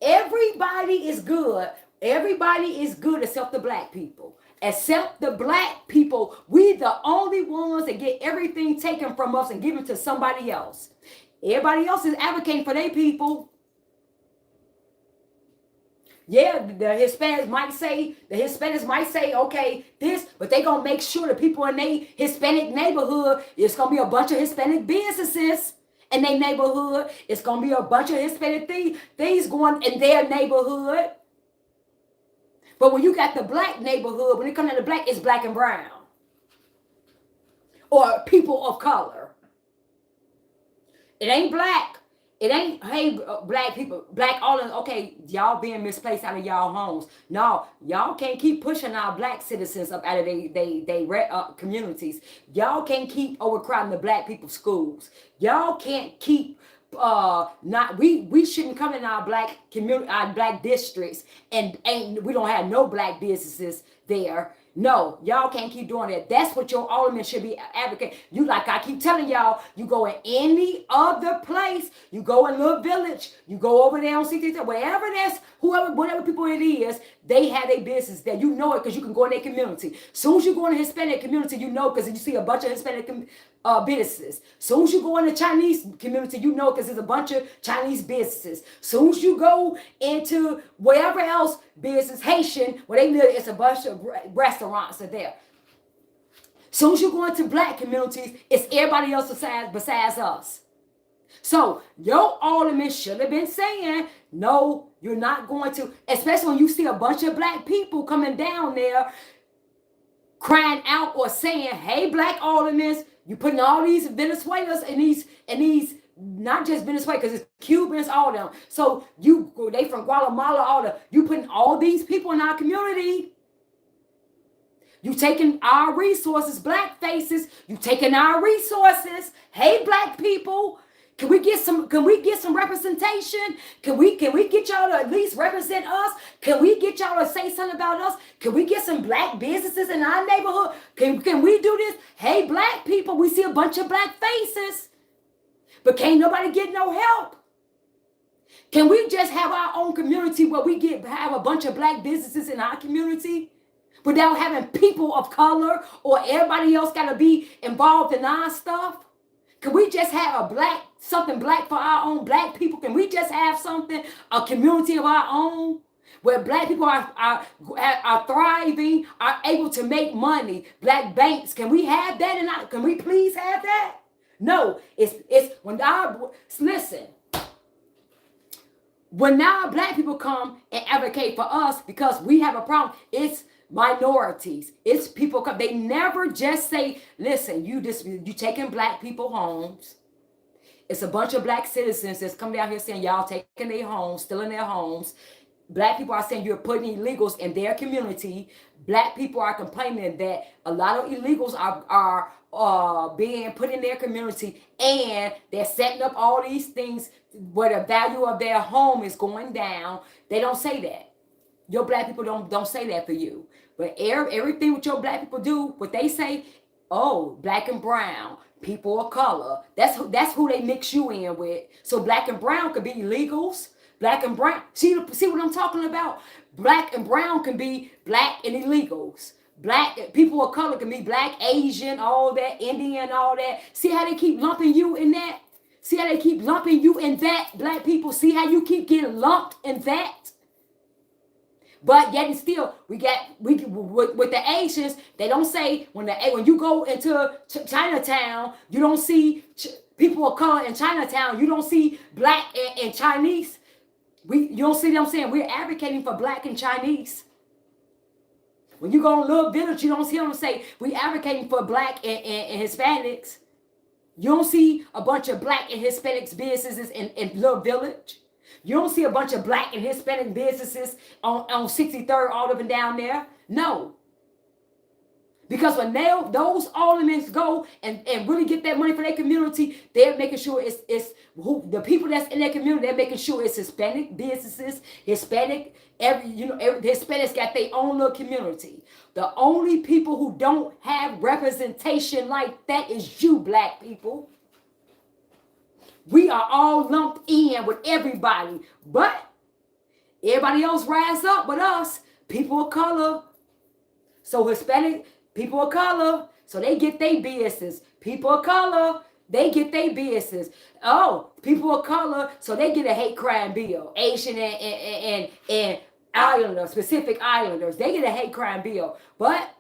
Everybody is good. Everybody is good except the black people. Except the black people, we the only ones that get everything taken from us and given to somebody else. Everybody else is advocating for their people. Yeah, the Hispanics might say, okay, this, but they gonna make sure the people in their Hispanic neighborhood, it's gonna be a bunch of Hispanic businesses in their neighborhood. It's gonna be a bunch of Hispanic things going in their neighborhood. But when you got the black neighborhood, when it comes to the black, it's black and brown. Or people of color. It ain't black. It ain't, hey, black people, black all of, okay, y'all being misplaced out of y'all homes. No, y'all can't keep pushing our black citizens up out of they communities. Y'all can't keep overcrowding the black people's schools. Y'all can't keep we shouldn't come in our black community, our black districts, and we don't have no black businesses there. No, y'all can't keep doing that. That's what your alderman should be advocating. You, like I keep telling y'all, you go in any other place, you go in Little Village, you go over there on 63, wherever that's, whoever, whatever people it is, they have a business there. You know it because you can go in their community. Soon as you go in the Hispanic community, you know because you see a bunch of Hispanic businesses. Soon as you go in the Chinese community, you know because there's a bunch of Chinese businesses. Soon as you go into wherever else business, Haitian, where they live, it's a bunch of restaurants are there. Soon as you go into black communities, it's everybody else besides us. So your alderman should have been saying, no, you're not going to, especially when you see a bunch of black people coming down there crying out or saying, hey, black aldermen, you putting all these Venezuelans and these not just Venezuela, because it's Cubans, all of them. So they from Guatemala, all the, you putting all these people in our community. You taking our resources, black faces, you taking our resources. Hey, black people, can we get some representation? Can we get y'all to at least represent us? Can we get y'all to say something about us? Can we get some black businesses in our neighborhood? Can we do this? Hey, black people, we see a bunch of black faces, but can't nobody get no help. Can we just have our own community where we have a bunch of black businesses in our community without having people of color or everybody else got to be involved in our stuff? Can we just have something black for our own black people? Can we just have a community of our own where black people are thriving, are able to make money? Black banks, can we have that? Can we please have that? No, it's when listen. When now black people come and advocate for us because we have a problem, it's minorities. It's people come. They never just say, listen, you taking black people homes. It's a bunch of black citizens that's come down here saying y'all taking their homes, stealing their homes. Black people are saying you're putting illegals in their community. Black people are complaining that a lot of illegals are being put in their community, and they're setting up all these things where the value of their home is going down. They don't say that. Your black people don't say that for you. But everything what your black people do, what they say, oh, black and brown, people of color. That's who they mix you in with. So black and brown could be illegals. Black and brown. See what I'm talking about? Black and brown can be black and illegals. Black people of color can be black, Asian, all that, Indian, all that. See how they keep lumping you in that? See how they keep lumping you in that, black people? See how you keep getting lumped in that? But yet and still, we with the Asians, they don't say when you go into Chinatown, you don't see people of color in Chinatown. You don't see black and Chinese. You don't see them saying we're advocating for black and Chinese. When you go in Little Village, you don't see them say we're advocating for black and Hispanics. You don't see a bunch of black and Hispanics businesses in Little Village. You don't see a bunch of black and Hispanic businesses on 63rd all up and down there. No. Because when those aldermen go and really get that money for their community, they're making sure it's the people that's in their community, they're making sure it's Hispanic businesses, Hispanic, Hispanics got their own little community. The only people who don't have representation like that is you, black people. We are all lumped in with everybody, but everybody else rise up with us, people of color. So Hispanic, people of color, so they get their business. People of color, they get their business. Oh, people of color, so they get a hate crime bill. Asian and Islanders, Pacific Islanders, they get a hate crime bill. But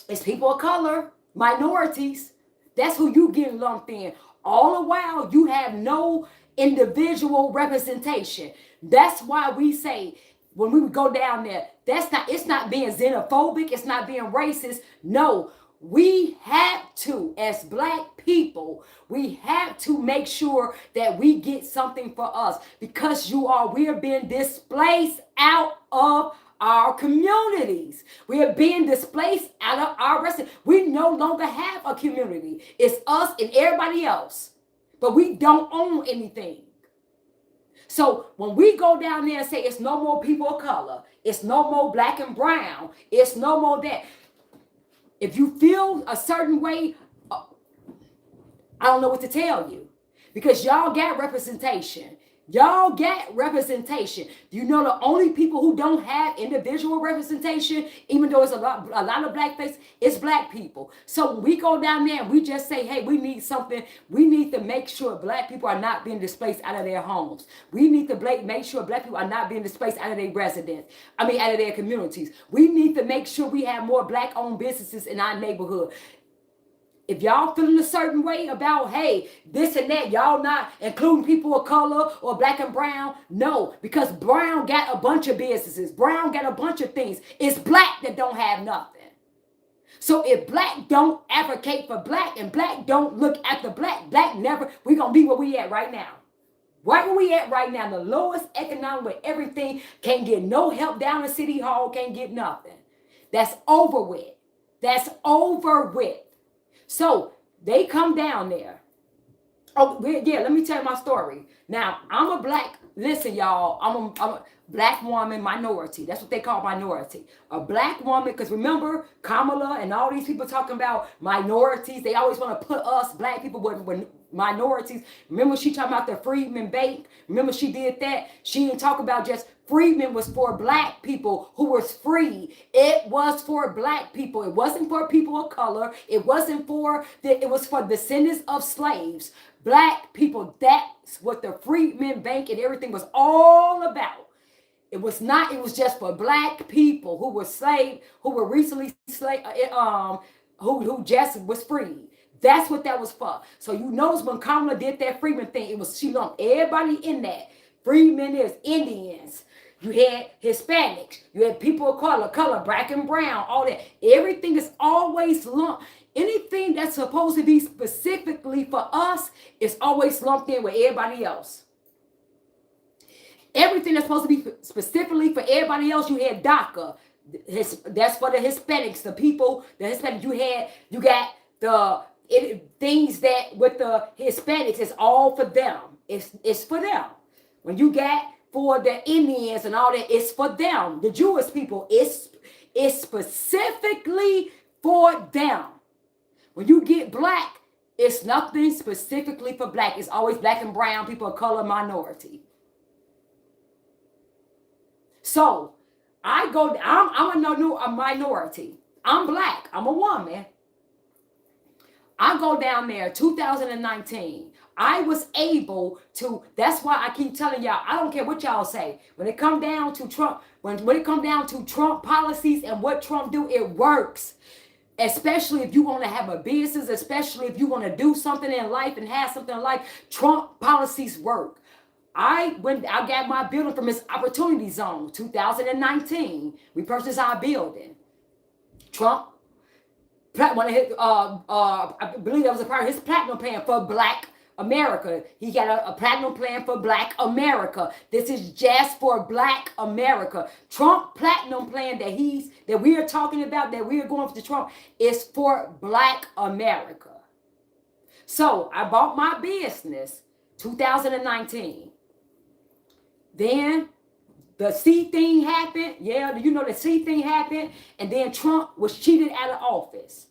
it's people of color, minorities. That's who you getting lumped in. All the while, you have no individual representation. That's why we say, when we go down there, it's not being xenophobic, it's not being racist. No, we have to, as black people, we have to make sure that we get something for us, because we are being displaced out of our communities. We are being displaced out of our residence. We no longer have a community. It's us and everybody else, but we don't own anything. So when we go down there and say it's no more people of color, it's no more black and brown, it's no more that, If you feel a certain way, I don't know what to tell you, because y'all got representation. Y'all get representation. You know, the only people who don't have individual representation, even though it's a lot of blackface, it's black people. So when we go down there and we just say, hey, we need something, we need to make sure black people are not being displaced out of their homes. We need to make sure black people are not being displaced out of their residence. Out of their communities. We need to make sure we have more black-owned businesses in our neighborhood. If y'all feeling a certain way about, hey, this and that, y'all not including people of color or black and brown, no, because brown got a bunch of businesses. Brown got a bunch of things. It's black that don't have nothing. So if black don't advocate for black and black don't look at the black never, we're going to be where we at right now. Right where we at right now, the lowest economic where everything can't get no help down in City Hall, can't get nothing. That's over with. That's over with. So they come down there. Oh, yeah, let me tell you my story. Now, listen, y'all, I'm a black woman minority. That's what they call minority. A black woman, because remember, Kamala and all these people talking about minorities. They always want to put us black people with minorities. Remember she talking about the Freedmen Bank? Remember she did that? She didn't talk about just freedmen was for black people who was free. It was for black people. It wasn't for people of color. It wasn't for, it was for descendants of slaves. Black people, that's what the Freedmen Bank and everything was all about. It was not, it was just for black people who were slave, who were recently slave, who just was free. That's what that was for. So you notice when Kamala did that freedmen thing, it was, she lumped everybody in that. Freedmen is Indians. You had Hispanics. You had people of color, black and brown, all that. Everything is always lumped. Anything that's supposed to be specifically for us is always lumped in with everybody else. Everything that's supposed to be specifically for everybody else, you had DACA. That's for the Hispanics, the people, the Hispanics. You got the things that with the Hispanics, it's all for them. It's for them. When you got for the Indians and all that, it's for them. The Jewish people, it's specifically for them. When you get black, it's nothing specifically for black. It's always black and brown, people of color, minority. So I'm a minority. I'm black. I'm a woman. I go down there 2019. I was able to, that's why I keep telling y'all, I don't care what y'all say. When it come down to Trump, when it come down to Trump policies and what Trump do, it works. Especially if you want to have a business, especially if you want to do something in life and have something in life, Trump policies work. I got my building from his opportunity zone, 2019. We purchased our building. Trump, one of his, I believe that was a part of his platinum plan for Black America. He got a platinum plan for Black America. This is just for Black America. Trump platinum plan that we are talking about, that we are going for the Trump, is for Black America. So I bought my business 2019. Then the C thing happened. Yeah, you know the C thing happened. And then Trump was cheated out of office.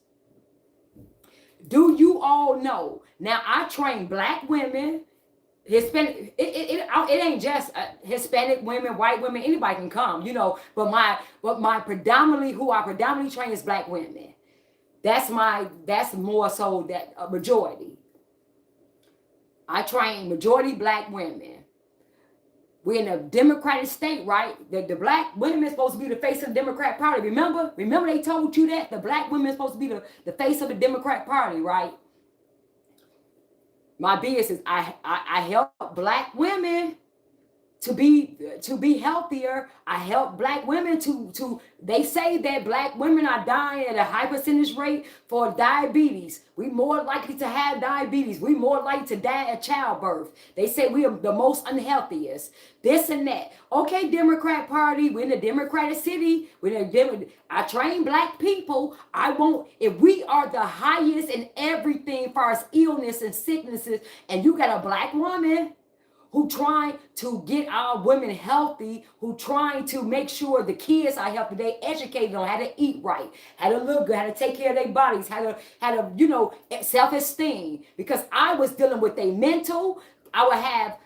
Do you all know? Now, I train Black women, Hispanic. It ain't just Hispanic women, white women. Anybody can come, you know. But who I predominantly train is Black women. That's more so that a majority. I train majority Black women. We're in a Democratic state, right? The Black women are supposed to be the face of the Democrat Party. Remember they told you that? The Black women are supposed to be the face of the Democrat Party, right? My business, I help Black women to be healthier. I help Black women to they say that Black women are dying at a high percentage rate for diabetes. We more likely to have diabetes. We more likely to die at childbirth. They say we are the most unhealthiest. This and that. Okay, Democrat Party. We're in a Democratic city. I train Black people. If we are the highest in everything as far as illness and sicknesses, and you got a Black woman who trying to get our women healthy, who trying to make sure the kids are healthy. They educated on how to eat right, how to look good, how to take care of their bodies, how to self-esteem. Because I was dealing with a mental, I would have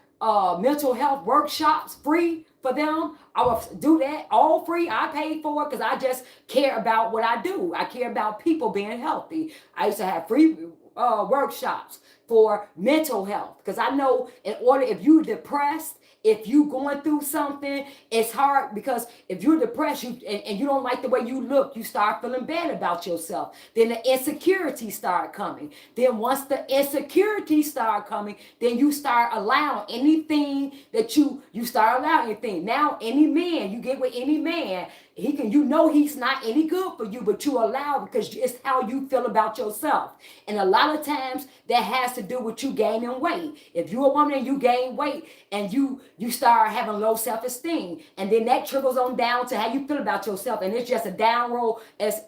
mental health workshops free for them. I would do that all free. I paid for it because I just care about what I do. I care about people being healthy. I used to have free workshops for mental health because I know in order, if you're depressed, if you going through something, it's hard because if you're depressed and you don't like the way you look, you start feeling bad about yourself. Then the insecurities start coming. Then once the insecurities start coming, then you start allowing anything that you start allowing anything. Now any man, you get with any man, he can, he's not any good for you, but you allow because it's how you feel about yourself. And a lot of times that has to do with you gaining weight. If you're a woman and you gain weight and you start having low self-esteem, and then that trickles on down to how you feel about yourself, and it's just a down roll as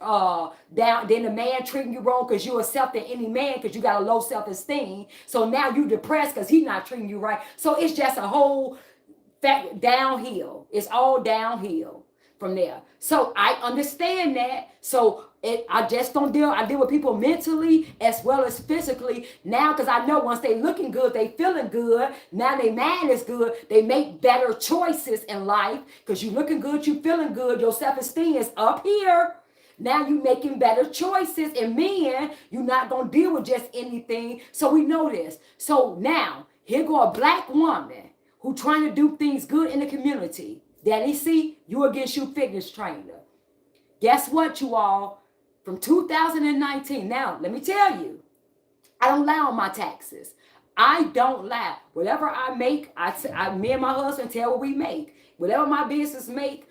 down. Then the man treating you wrong because you accepting any man because you got a low self-esteem. So now you depressed because he's not treating you right. So it's just a whole downhill. It's all downhill from there. So I understand that. So I just don't deal. I deal with people mentally as well as physically now because I know once they looking good, they feeling good. Now they mind is good. They make better choices in life because you looking good, you feeling good. Your self-esteem is up here. Now you making better choices. And men, you're not going to deal with just anything. So we know this. So now here go a black woman who trying to do things good in the community. Daddy, see, you against you fitness trainer. Guess what, you all? From 2019, now, let me tell you, I don't lie on my taxes. I don't lie. Whatever I make, me and my husband tell what we make. Whatever my business make,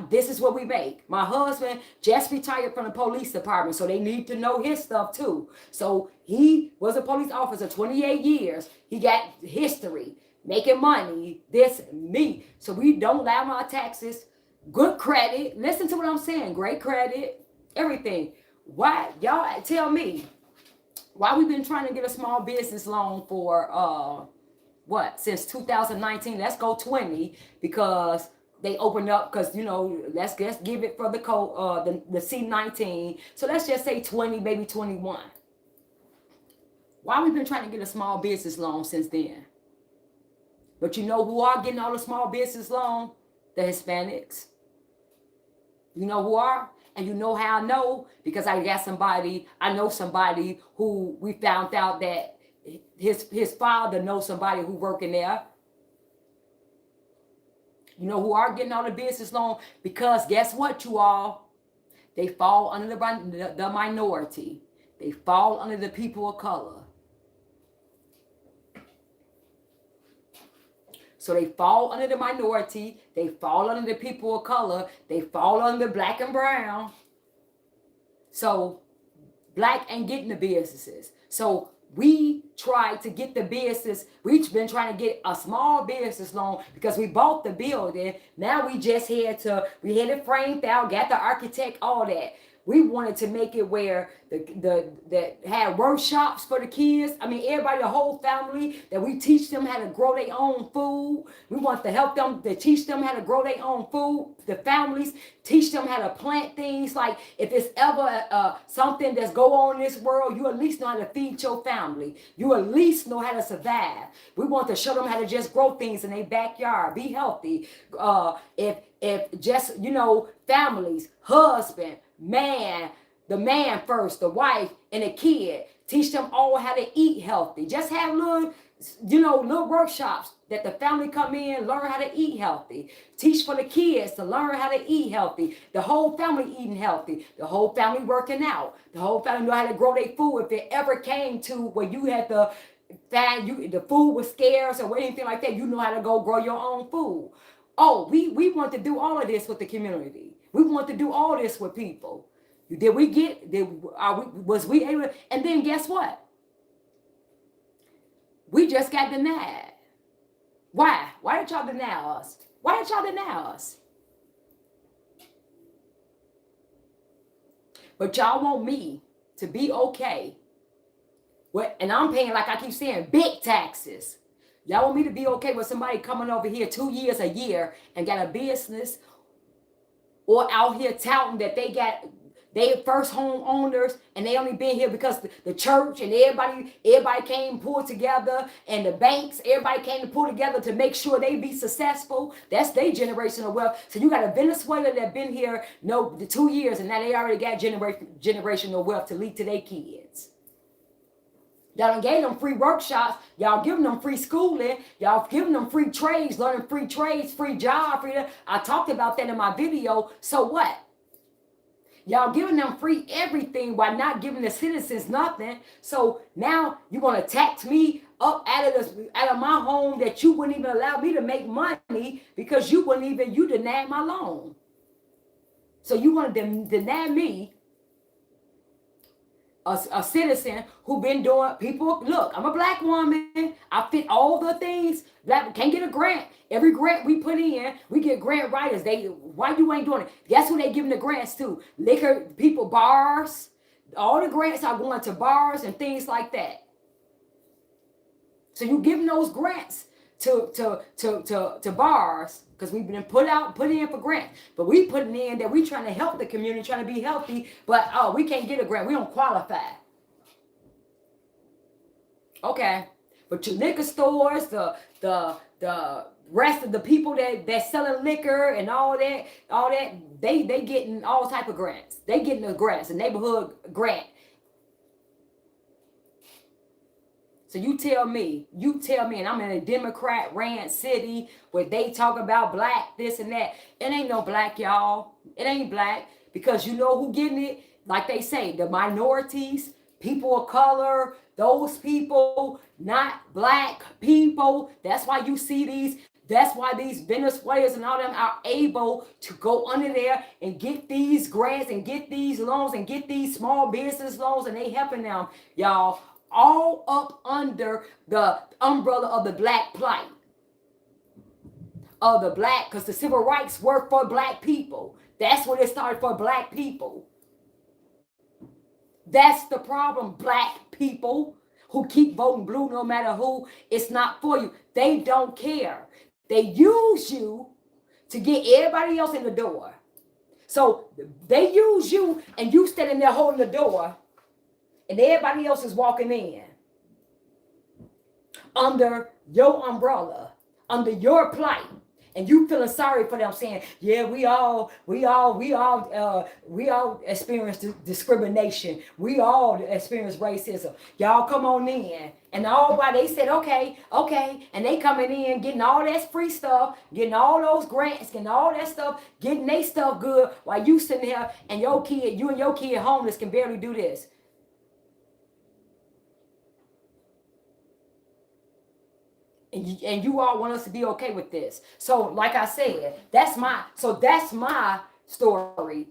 this is what we make. My husband just retired from the police department, so they need to know his stuff too. So he was a police officer 28 years. He got history. Making money, this, me. So we don't lie on our taxes. Good credit. Listen to what I'm saying. Great credit. Everything. Why? Y'all tell me. Why we been trying to get a small business loan for, since 2019? Let's go 20 because they opened up because, let's give it for the code, the C19. So let's just say 20, maybe 21. Why we been trying to get a small business loan since then? But you know who are getting all the small business loan? The Hispanics. You know who are? And you know how I know? Because I know somebody who we found out that his father knows somebody who working there. You know who are getting all the business loan? Because guess what, you all? They fall under the minority. They fall under the people of color. So they fall under the minority. They fall under the people of color. They fall under black and brown. So black ain't getting the businesses. So we tried to get the business. We've been trying to get a small business loan because we bought the building. Now we just had it framed out, got the architect, all that. We wanted to make it where the had workshops for the kids. I mean, everybody, the whole family, that we teach them how to grow their own food. We want to help them, to teach them how to grow their own food. The families, teach them how to plant things. Like if it's ever something that's go on in this world, you at least know how to feed your family. You at least know how to survive. We want to show them how to just grow things in their backyard. Be healthy. If just, families, husband, man, the man first, the wife, and the kid. Teach them all how to eat healthy. Just have little workshops that the family come in, learn how to eat healthy. Teach for the kids to learn how to eat healthy. The whole family eating healthy. The whole family working out. The whole family know how to grow their food. If it ever came to where you had to the food was scarce or anything like that, you know how to go grow your own food. Oh, we want to do all of this with the community. We want to do all this with people. Was we able to? And then guess what? We just got denied. Why? Why did y'all deny us? Why did y'all deny us? But y'all want me to be okay. And I'm paying, like I keep saying, big taxes. Y'all want me to be okay with somebody coming over here 2 years, a year, and got a business, or out here touting that they first home owners and they only been here because the church and everybody came pulled together, and the banks, everybody came to pull together to make sure they be successful. That's their generational wealth. So you got a Venezuela that been here the 2 years, and now they already got generational wealth to lead to their kids. Y'all done gave them free workshops. Y'all giving them free schooling. Y'all giving them free trades, learning free trades, free job. I talked about that in my video. So what? Y'all giving them free everything while not giving the citizens nothing. So now you want to tax me up out of my home that you wouldn't even allow me to make money because you denied my loan. So you want to deny me, a citizen who been doing, people, look, I'm a black woman. I fit all the things. Black can't get a grant. Every grant we put in, we get grant writers. Why you ain't doing it? Guess who they giving the grants to? Liquor people, bars. All the grants are going to bars and things like that. So you giving those grants to bars, because we've been put in for grants, but we putting in that we trying to help the community, trying to be healthy, but we can't get a grant, we don't qualify. Okay, but your liquor stores, the rest of the people that selling liquor and all that, they getting all type of grants. They getting the grants, the neighborhood grant. So you tell me, and I'm in a Democrat ran city where they talk about black, this and that. It ain't no black, y'all. It ain't black, because you know who getting it? Like they say, the minorities, people of color, those people, not black people. That's why you see that's why these Venezuelans and all them are able to go under there and get these grants and get these loans and get these small business loans, and they helping them, y'all, all up under the umbrella of the black plight. Of the black, because the civil rights were for black people. That's what it started, for black people. That's the problem, black people who keep voting blue no matter who. It's not for you. They don't care. They use you to get everybody else in the door. So they use you, and you standing there holding the door, and everybody else is walking in under your umbrella, under your plight, and you feeling sorry for them, saying, "Yeah, we all experience discrimination. We all experience racism. Y'all come on in." And all why they said, okay, and they coming in, getting all that free stuff, getting all those grants, getting all that stuff, getting their stuff good, while you sitting there and you and your kid homeless can barely do this. And you all want us to be okay with this. So like I said, that's my story.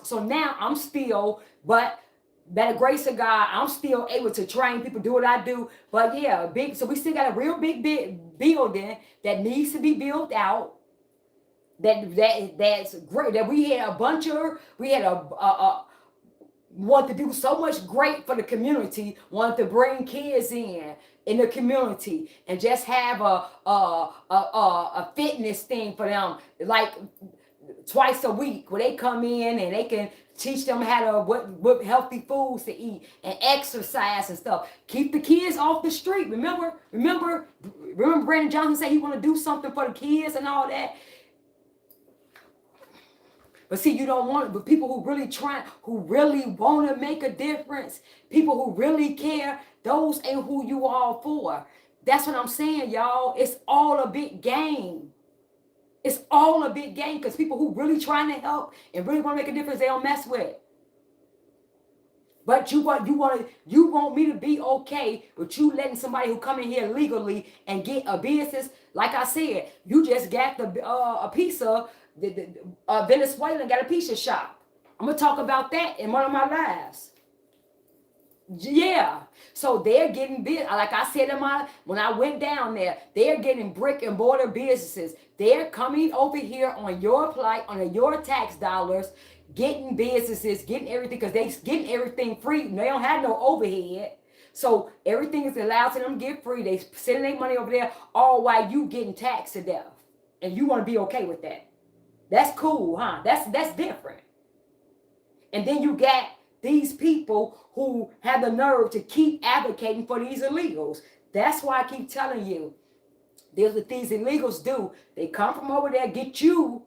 So now I'm still, but by the grace of God, I'm still able to train people, do what I do. But yeah, so we still got a real big building that needs to be built out. That's great. That we had want to do so much great for the community, want to bring kids in the community, and just have a fitness thing for them, like twice a week, where they come in and they can teach them how to what healthy foods to eat and exercise and stuff. Keep the kids off the street. Remember Brandon Johnson said he want to do something for the kids and all that. But see, you don't want it. But people who really want to make a difference, people who really care, those ain't who you all for. That's what I'm saying, y'all. It's all a big game. It's all a big game, because people who really trying to help and really want to make a difference, they don't mess with. But you want me to be okay with you letting somebody who come in here legally and get a business. Like I said, you just got a piece of Venezuela, got a pizza shop. I'm gonna talk about that in one of my lives. Yeah, so they're getting big. Like I said when I went down there, they're getting brick and mortar businesses. They're coming over here on your plight, on your tax dollars, getting businesses, getting everything, because they getting everything free. They don't have no overhead. So everything is allowed to them get free. They sending their money over there, all while you getting taxed to death. And you want to be okay with that. That's cool, huh? That's different. And then you got these people who have the nerve to keep advocating for these illegals. That's why I keep telling you, there's what these illegals do. They come from over there, get you,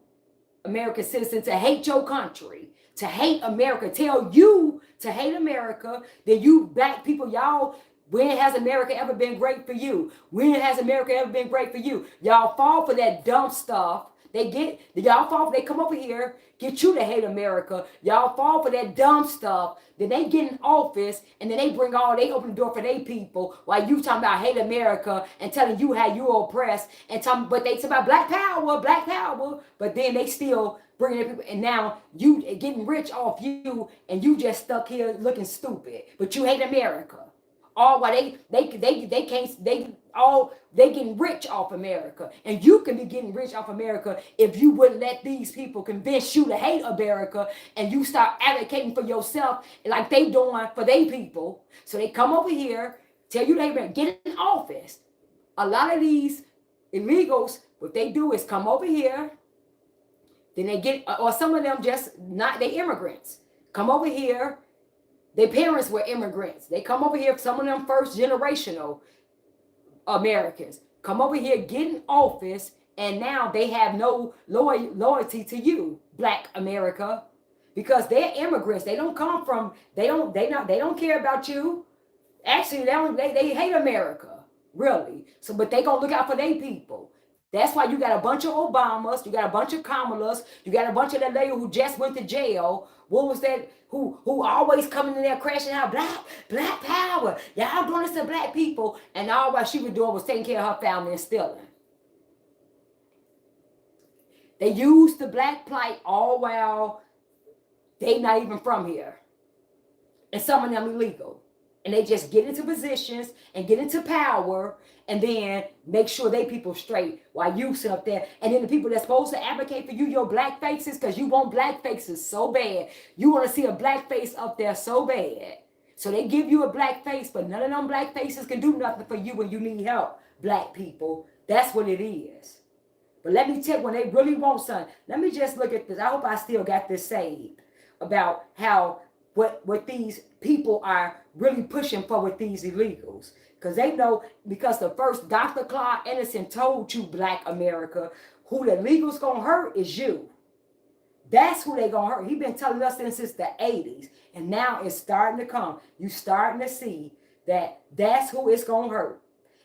American citizen, to hate your country, to hate America, tell you to hate America. Then you black people, y'all, when has America ever been great for you? When has America ever been great for you? Y'all fall for that dumb stuff. Y'all fall, they come over here, get you to hate America. Y'all fall for that dumb stuff. Then they get in office and then they open the door for their people while you talking about hate America and telling you how you're oppressed but they talk about black power, but then they still bringing their people, and now you getting rich off you and you just stuck here looking stupid, but you hate America. All while they getting rich off America. And you can be getting rich off America if you wouldn't let these people convince you to hate America and you start advocating for yourself like they doing for their people. So they come over here, tell you they get in office. A lot of these illegals, what they do is come over here, then they get, or some of them just not, they immigrants. Come over here. Their parents were immigrants. They come over here, some of them first generational Americans. Come over here, get in office, and now they have no loyalty to you, Black America, because they're immigrants. They don't come from, they don't care about you. Actually, they hate America, really. So, but they gonna look out for their people. That's why you got a bunch of Obamas, you got a bunch of Kamalas, you got a bunch of that lady who just went to jail. What was that? Who always coming in there crashing out, black power. Y'all doing this to black people. And all what she was doing was taking care of her family and stealing. They used the black plight all while they not even from here. And some of them illegal. And they just get into positions and get into power and then make sure they people straight while you sit up there. And then the people that's supposed to advocate for you, your black faces, because you want black faces so bad. You want to see a black face up there so bad. So they give you a black face, but none of them black faces can do nothing for you when you need help, black people. That's what it is. But let me tell you, when they really want something, let me just look at this. I hope I still got this saved about how what these people are really pushing for with these illegals. Because they know, because the first Dr. Clark Anderson told you, Black America, who the illegals gonna hurt is you. That's who they gonna hurt. He been telling us this since the 80s. And now it's starting to come. You starting to see that that's who it's gonna hurt.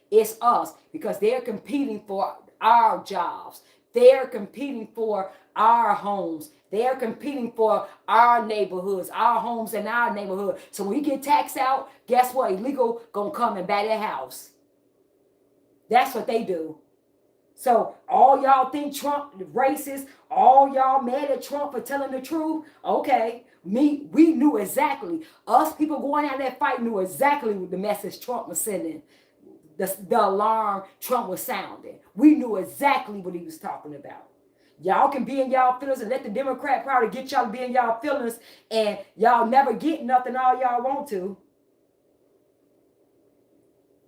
It's us, because they're competing for our jobs. They're competing for our homes. They're competing for our neighborhoods, our homes and our neighborhood. So when we get taxed out, guess what? Illegal gonna come and buy their house. That's what they do. So all y'all think Trump racist, all y'all mad at Trump for telling the truth. Okay, we knew exactly. Us people going out there fighting knew exactly what the message Trump was sending. The alarm Trump was sounding. We knew exactly what he was talking about. Y'all can be in y'all feelings and let the Democrat Party get y'all to be in y'all feelings, and y'all never get nothing all y'all want to.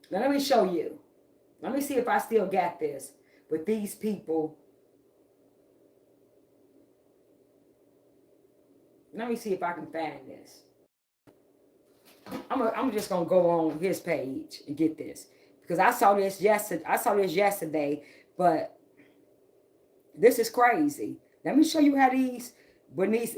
Now let me show you. Let me see if I still got this with these people. Let me see if I can find this. I'm just gonna go on his page and get this, because I saw this yesterday, but this is crazy. Let me show you how when these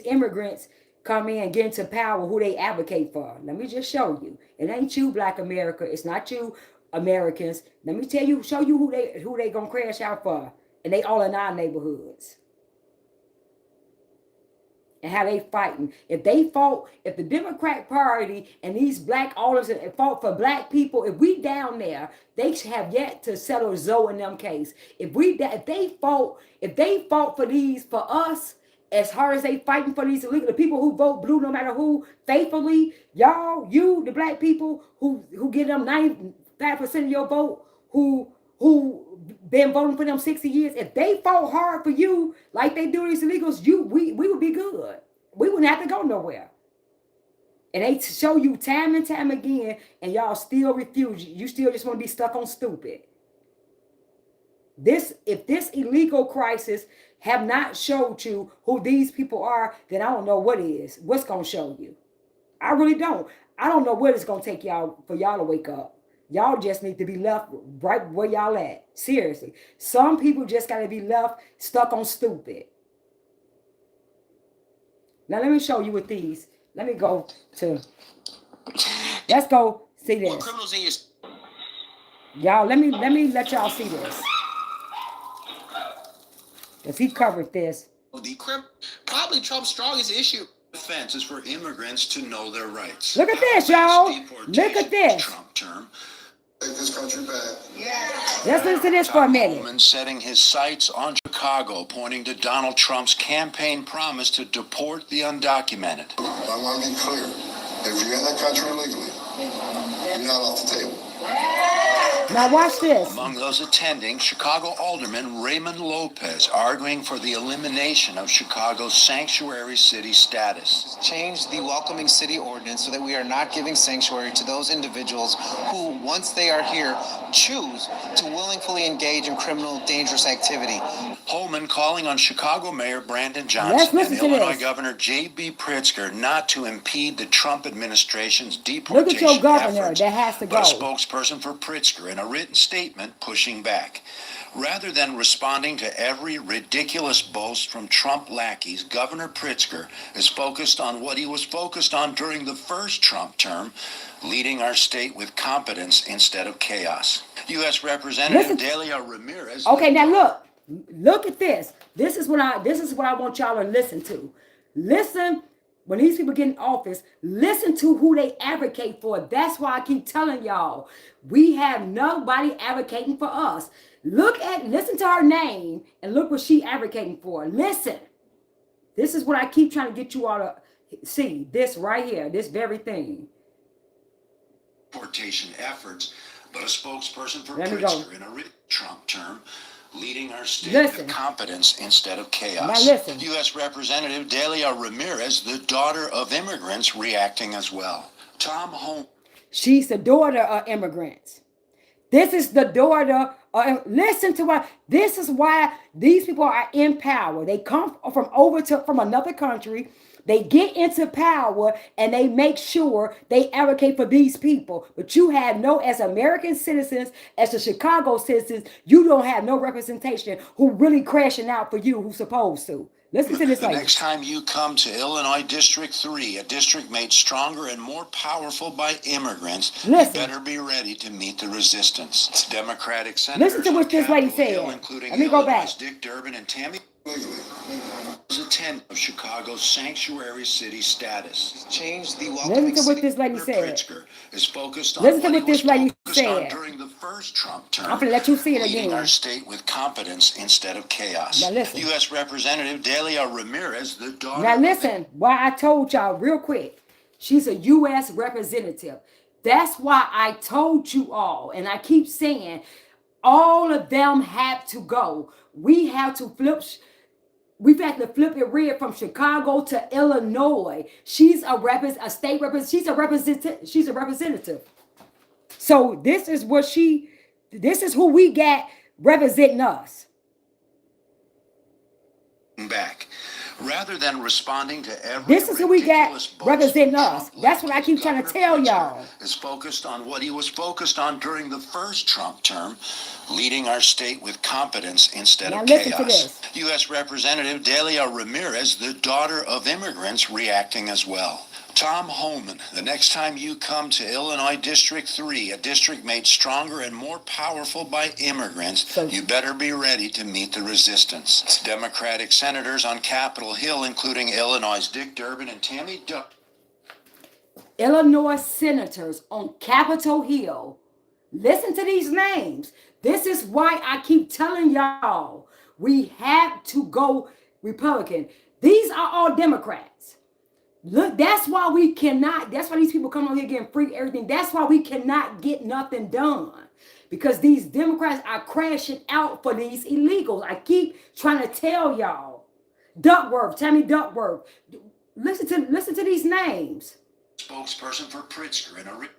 immigrants come in and get into power, who they advocate for. Let me just show you. It ain't you, Black America. It's not you, Americans. Let me show you who they gonna crash out for, and they all in our neighborhoods. And how they fighting. If the Democrat Party and these black owners fought for black people, if we down there, they have yet to settle Zoe in them case. If they fought for us, as hard as they fighting for these illegal, the people who vote blue, no matter who, faithfully, the black people who get them 95% of your vote, who been voting for them 60 years, if they fought hard for you like they do these illegals, we would be good. We wouldn't have to go nowhere. And they show you time and time again, and y'all still refuse. You still just want to be stuck on stupid. If this illegal crisis have not showed you who these people are, then I don't know what is. What's gonna show you? I really don't. I don't know what it's gonna take y'all for y'all to wake up. Y'all just need to be left right where y'all at. Seriously. Some people just gotta be left stuck on stupid. Now let me show you with these. Let me go to let's go see this. Criminals in your y'all, let me let y'all see this. Because he covered this. Probably Trump's strongest issue. Defense is for immigrants to know their rights. Look at this, y'all. Look at this. Trump term. Take this country back. Yeah. Let's listen to this for a minute. Holman setting his sights on Chicago, pointing to Donald Trump's campaign promise to deport the undocumented. I want to be clear. If you're in the country illegally, you're not off the table. Now watch this. Among those attending, Chicago Alderman Raymond Lopez arguing for the elimination of Chicago's sanctuary city status. Change the welcoming city ordinance so that we are not giving sanctuary to those individuals who, once they are here, choose to willingly engage in criminal, dangerous activity. Holman calling on Chicago Mayor Brandon Johnson and Illinois Governor J.B. Pritzker not to impede the Trump administration's deportation Look at your governor efforts, that has to go. but a spokesperson for Pritzker in a written statement pushing back. Rather than responding to every ridiculous boast from Trump lackeys, Governor Pritzker is focused on what he was focused on during the first Trump term, leading our state with competence instead of chaos. U.S. Representative Delia Ramirez. Okay, now look at this. This is what I want y'all to listen to. Listen. When these people get in office, listen to who they advocate for. That's why I keep telling y'all, we have nobody advocating for us. Listen to her name and look what she advocating for. Listen. This is what I keep trying to get you all to see. This right here, this very thing. Deportation efforts, but a spokesperson for Pritzker in a Trump term, leading our state with competence instead of chaos. Now listen. U.S. Representative Delia Ramirez, the daughter of immigrants, reacting as well. Tom Holmes. She's the daughter of immigrants. This is the daughter of, listen to what, this is why these people are in power. They come from another country. They get into power and they make sure they advocate for these people. But you have as American citizens, as the Chicago citizens, you don't have no representation who really crashing out for you who's supposed to. Listen to this. The next time you come to Illinois District 3, a district made stronger and more powerful by immigrants, you better be ready to meet the resistance. Democratic senators listen to what this lady said. Let me go back. Dick Durbin and Tammy attend of Chicago's sanctuary city status. Change the welcoming listen to what this lady said. Pritzker is focused on listen to what this lady said during the first Trump term. I'm gonna let you see it again. Leading our state with competence instead of chaos. Now listen. U.S. Representative Delia Ramirez, the daughter. Now listen, why I told y'all real quick, she's a U.S. representative. That's why I told you all, and I keep saying, all of them have to go. We have to flip. We've had to flip it red from Chicago to Illinois. She's a state representative. She's a representative. So this is who we got representing us. Back. Rather than responding to every this is who we got representing us. That's what I keep trying to tell y'all. Is focused on what he was focused on during the first Trump term, leading our state with competence instead of chaos. To this. U.S. Representative Delia Ramirez, the daughter of immigrants, reacting as well. Tom Holman, the next time you come to Illinois District 3, a district made stronger and more powerful by immigrants, you better be ready to meet the resistance. Democratic senators on Capitol Hill, including Illinois' Dick Durbin and Tammy Illinois senators on Capitol Hill. Listen to these names. This is why I keep telling y'all, we have to go Republican. These are all Democrats. Look, that's why these people come on here getting free everything. That's why we cannot get nothing done. Because these Democrats are crashing out for these illegals. I keep trying to tell y'all. Tammy Duckworth. Listen to these names. spokesperson for Pritzker and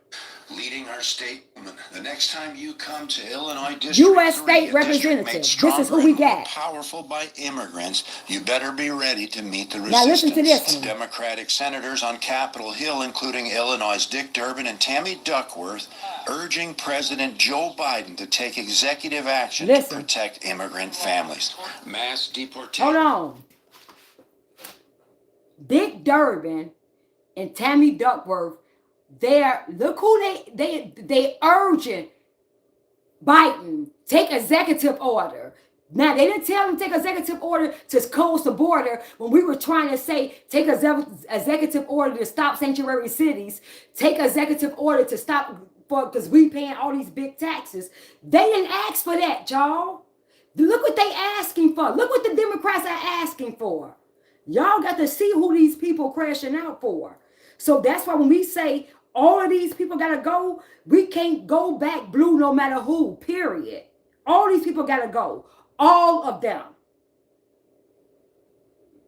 leading our state. The next time you come to Illinois District U.S. 3, State a district Representative. made This is stronger who we and more got. powerful by immigrants, you better be ready to meet the Now listen resistance. to this one. Democratic senators on Capitol Hill, including Illinois' Dick Durbin and Tammy Duckworth, urging President Joe Biden to take executive action to protect immigrant families. Mass deportation. Hold on. Dick Durbin and Tammy Duckworth, look who they urging Biden take executive order. Now they didn't tell him to take executive order to close the border when we were trying to say take executive order to stop sanctuary cities, take executive order to stop because we paying all these big taxes. They didn't ask for that, y'all. Look what they asking for. Look what the Democrats are asking for. Y'all got to see who these people crashing out for. So that's why when we say all of these people got to go, we can't go back blue no matter who, period. All these people got to go. All of them.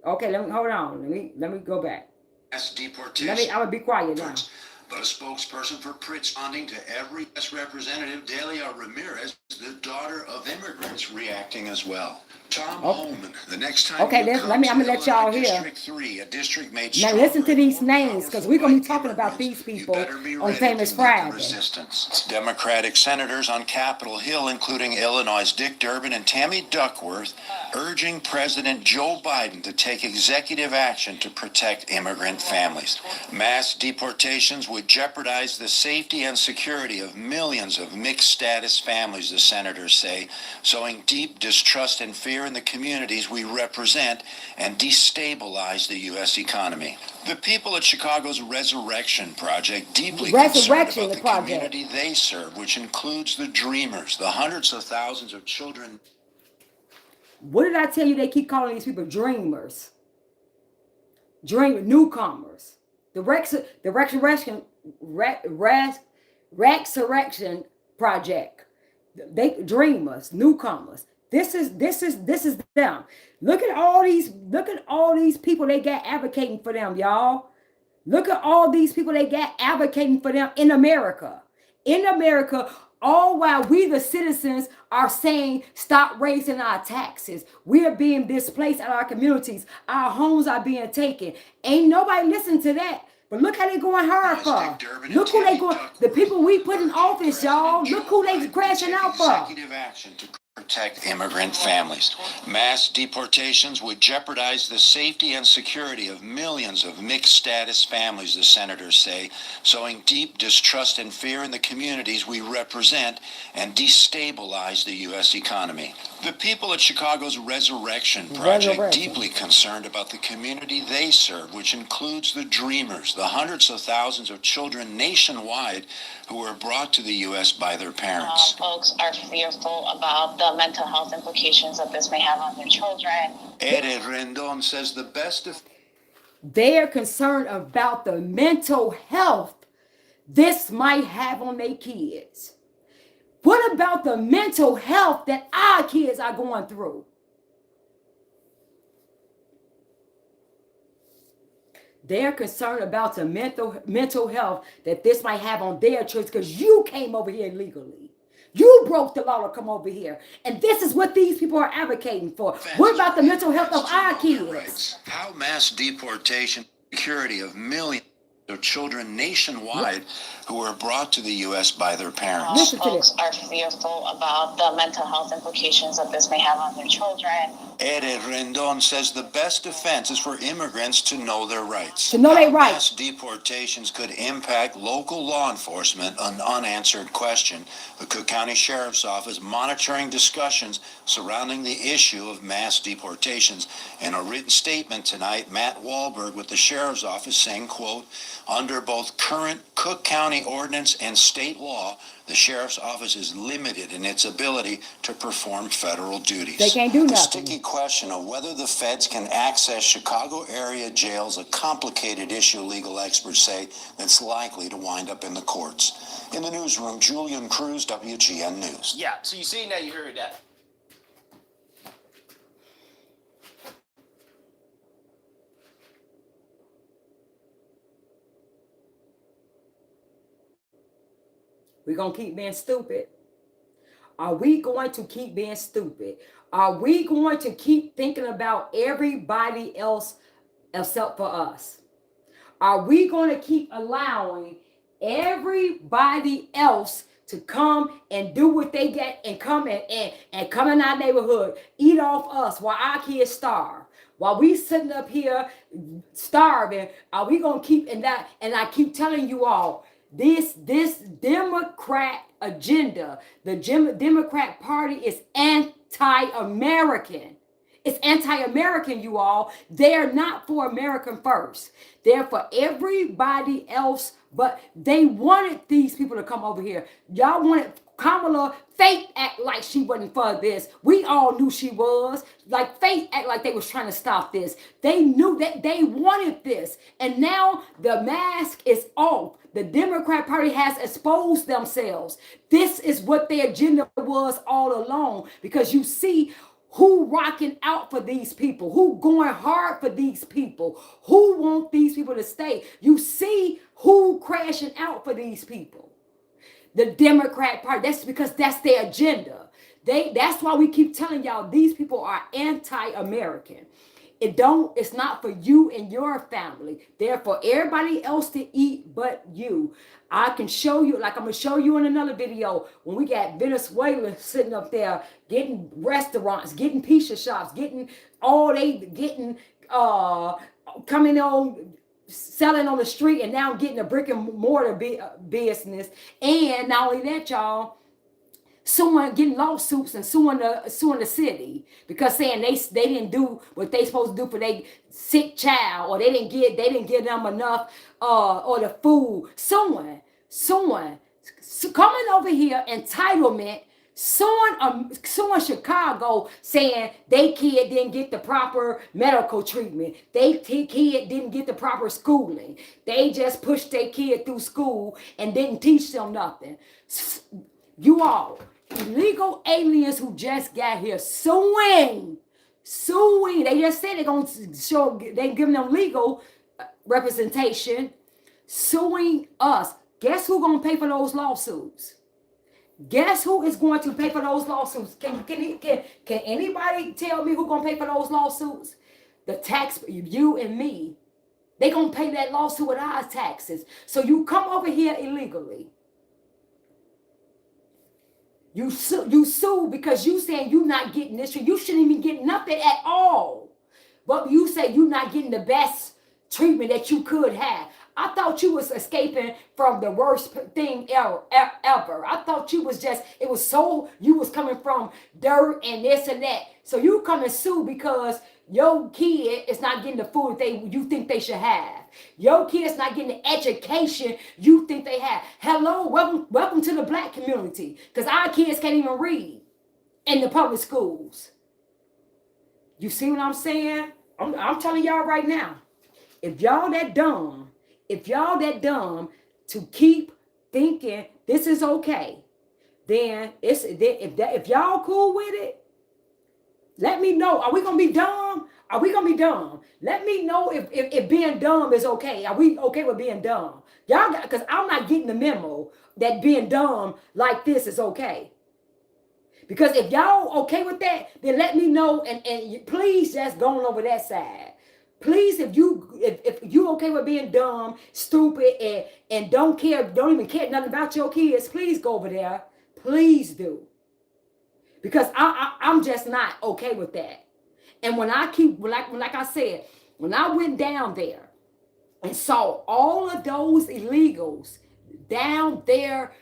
Okay, hold on. Let me go back. Mass deportation. I'm going to be quiet now. But a spokesperson for Pritz responding to every U.S. representative, Delia Ramirez, the daughter of immigrants, reacting as well. Tom Holman, the next time okay, you come I'm gonna to let y'all Illinois hear. District 3, a district made Now listen to these names, because we're gonna be talking about these people on Famous Friday. Resistance. Democratic senators on Capitol Hill, including Illinois' Dick Durbin and Tammy Duckworth, urging President Joe Biden to take executive action to protect immigrant families. Mass deportations would jeopardize the safety and security of millions of mixed-status families, the senators say, sowing deep distrust and fear in the communities we represent and destabilize the U.S. economy. The people at Chicago's Resurrection Project deeply concerned about the community they serve, which includes the Dreamers, the hundreds of thousands of children. What did I tell you? They keep calling these people dreamers, newcomers. The Resurrection Project. They dreamers, newcomers. This is them. Look at all these people they got advocating for them, y'all. Look at all these people they got advocating for them in America. In America, all while we the citizens are saying stop raising our taxes. We are being displaced in our communities. Our homes are being taken. Ain't nobody listening to that. But look how they going hard for. Look who they going. The people we put in office, y'all. Look who they crashing out for. Protect immigrant families. Mass deportations would jeopardize the safety and security of millions of mixed-status families, the senators say, sowing deep distrust and fear in the communities we represent and destabilize the U.S. economy. The people at Chicago's Resurrection Project deeply concerned about the community they serve, which includes the Dreamers, the hundreds of thousands of children nationwide who were brought to the U.S. by their parents. Folks are fearful about the mental health implications that this may have on their children. Ere Rendon says the best of... They're concerned about the mental health this might have on their kids. What about the mental health that our kids are going through? They're concerned about the mental health that this might have on their children because you came over here illegally. You broke the law to come over here. And this is what these people are advocating for. What about the mental health of our kids? How mass deportation, security of millions of children nationwide who were brought to the U.S. by their parents. Folks are fearful about the mental health implications that this may have on their children. Ere Rendon says the best defense is for immigrants to know their rights. To know their rights. Mass deportations could impact local law enforcement, an unanswered question. The Cook County Sheriff's Office monitoring discussions surrounding the issue of mass deportations. In a written statement tonight, Matt Wahlberg with the Sheriff's Office saying, quote, under both current Cook County ordinance and state law, the Sheriff's Office is limited in its ability to perform federal duties. They can't do nothing. The sticky question of whether the feds can access Chicago area jails, a complicated issue, legal experts say, that's likely to wind up in the courts. In the newsroom, Julian Cruz, WGN News. Yeah, so you see now you heard that. We're going to keep being stupid. Are we going to keep being stupid? Are we going to keep thinking about everybody else except for us? Are we going to keep allowing everybody else to come and do what they get and come and come in our neighborhood, eat off us while our kids starve? While we sitting up here starving, are we going to keep in that? And I keep telling you all, this Democrat agenda, the Democrat Party is anti-American. It's anti-American, you all. They're not for American first. They're for everybody else, but they wanted these people to come over here. Y'all wanted Kamala fake act like she wasn't for this. We all knew she was. Like fake act like they was trying to stop this. They knew that they wanted this. And now the mask is off. The Democrat Party has exposed themselves. This is what their agenda was all along. Because you see who rocking out for these people, who going hard for these people, who want these people to stay. You see who crashing out for these people. The Democrat Party. That's because that's their agenda. That's why we keep telling y'all these people are anti-American. It's not for you and your family. They're for everybody else to eat but you. I can show you, like I'm gonna show you in another video, when we got Venezuela sitting up there getting restaurants, getting pizza shops, getting coming on, selling on the street, and now getting a brick and mortar business. And not only that, y'all, getting lawsuits and suing the city because saying they didn't do what they supposed to do for their sick child, or they didn't give them enough or the food. Suing coming over here, entitlement, suing Chicago, saying they kid didn't get the proper medical treatment, they kid didn't get the proper schooling, they just pushed their kid through school and didn't teach them nothing. You all, illegal aliens who just got here suing. They just said they're going to show, they're giving them legal representation, suing us. Guess who's going to pay for those lawsuits? Guess who is going to pay for those lawsuits? Can anybody tell me who's going to pay for those lawsuits? You and me. They're going to pay that lawsuit with our taxes. So you come over here illegally. You sue because you saying you're not getting this. You shouldn't even get nothing at all. But you say you're not getting the best treatment that you could have. I thought you was escaping from the worst thing ever. I thought you was you was coming from dirt and this and that. So you come and sue because your kid is not getting the food you think they should have. Your kid's not getting the education you think they have. Hello, welcome to the black community. Because our kids can't even read in the public schools. You see what I'm saying? I'm telling y'all right now. If y'all that dumb to keep thinking this is okay, then if y'all cool with it, let me know. Are we gonna be dumb? Are we gonna be dumb? Let me know if being dumb is okay. Are we okay with being dumb? Y'all got, because I'm not getting the memo that being dumb like this is okay. Because if y'all okay with that, then let me know and please just go on over that side. Please, if you okay with being dumb, stupid, and don't even care nothing about your kids, please go over there. Please do. Because I'm just not okay with that. And when I said, when I went down there and saw all of those illegals down there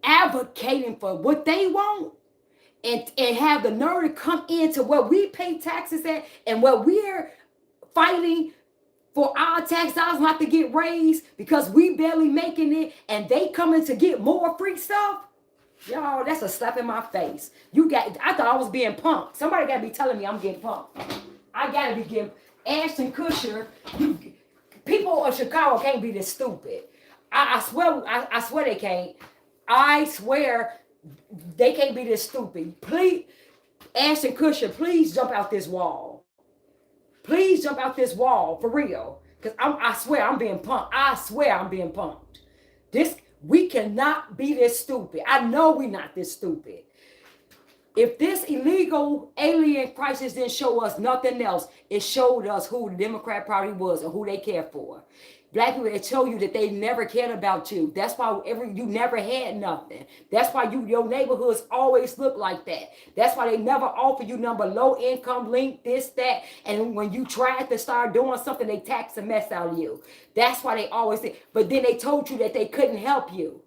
advocating for what they want and have the nerve to come into where we pay taxes at and where we're fighting for our tax dollars not to get raised because we barely making it and they coming to get more free stuff. Y'all, that's a slap in my face. I thought I was being punked. Somebody got to be telling me I'm getting punked. I got to be getting Ashton Kutcher. People of Chicago can't be this stupid. I swear they can't. I swear they can't be this stupid. Please, Ashton Kutcher, please jump out this wall. Please jump out this wall for real. Because I swear I'm being punked. I swear I'm being punked. We cannot be this stupid. I know we're not this stupid. If this illegal alien crisis didn't show us nothing else, it showed us who the Democrat Party was and who they care for. Black people, they tell you that they never cared about you. That's why you never had nothing. That's why your neighborhoods always look like that. That's why they never offer you number low income link, this, that. And when you tried to start doing something, they tax the mess out of you. That's why they always did. But then they told you that they couldn't help you.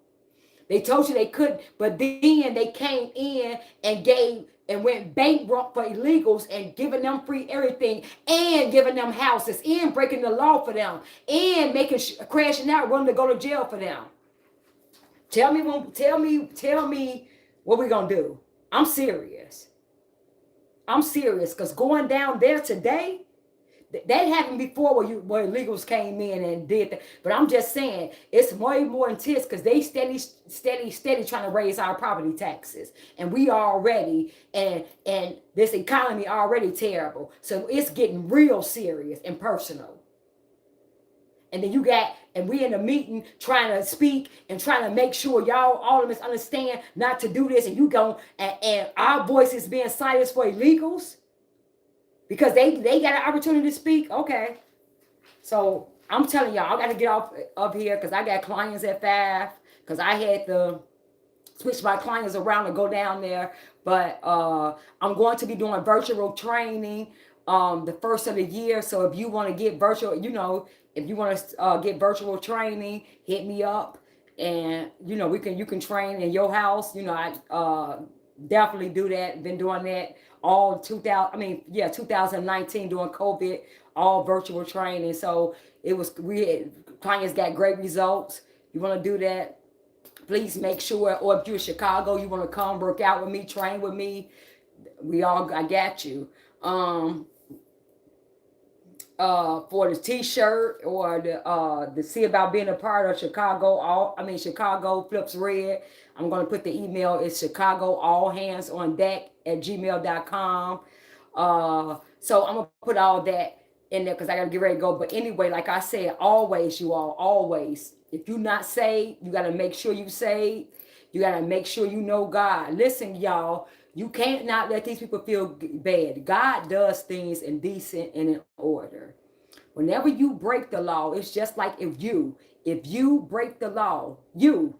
They told you they couldn't, but then they came in and gave and went bankrupt for illegals and giving them free everything and giving them houses and breaking the law for them and making crashing out, running to go to jail for them. Tell me what we're gonna do. I'm serious. I'm serious because going down there today. That happened before where illegals came in and did that. But I'm just saying it's way more intense because they steady trying to raise our property taxes. And we already, and this economy already terrible. So it's getting real serious and personal. And then we in a meeting trying to speak and trying to make sure y'all, all of us understand not to do this. And you go, and our voice is being silenced for illegals. Because they got an opportunity to speak. Okay. So I'm telling y'all, I got to get off up here because I got clients at 5. Because I had to switch my clients around and go down there. But I'm going to be doing virtual training the first of the year. So if you want to get virtual, if you want to get virtual training, hit me up. And, you can train in your house. I definitely do that. Been doing that all 2019 during COVID, all virtual training. So clients got great results. You want to do that? Please make sure, or if you're in Chicago, you want to come work out with me, train with me. I got you. For the t-shirt or the see about being a part of Chicago Flips Red. I'm going to put the email. It's Chicago all hands on deck @gmail.com. So I'm going to put all that in there because I got to get ready to go. But anyway, like I said, always, if you're not saved, you got to make sure you saved. You got to make sure you know God. Listen, y'all, you can't not let these people feel bad. God does things in decent and in order. Whenever you break the law, it's just like if you break the law, you're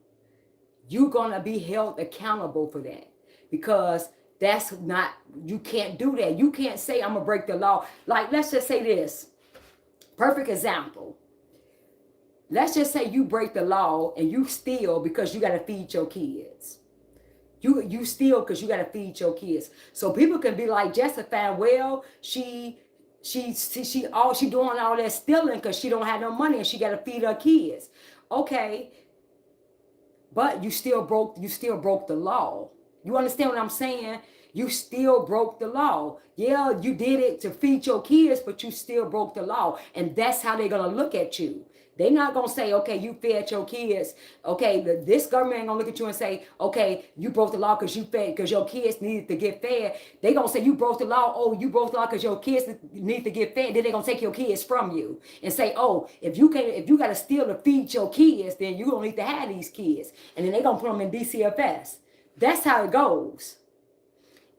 going to be held accountable for that. Because you can't do that. You can't say, I'm going to break the law. Like, let's just say this. Perfect example. Let's just say you break the law and you steal because you got to feed your kids. You steal because you got to feed your kids. So people can be like justifying, well, she doing all that stealing because she don't have no money and she got to feed her kids. Okay, but you still broke the law. You understand what I'm saying? You still broke the law. Yeah, you did it to feed your kids, but you still broke the law, and that's how they're gonna look at you. They're not going to say, okay, you fed your kids. Okay, this government ain't going to look at you and say, okay, you broke the law because your kids needed to get fed. They're going to say you broke the law. Oh, you broke the law because your kids need to get fed. Then they're going to take your kids from you and say, oh, if you got to steal to feed your kids, then you don't need to have these kids. And then they're going to put them in DCFS. That's how it goes.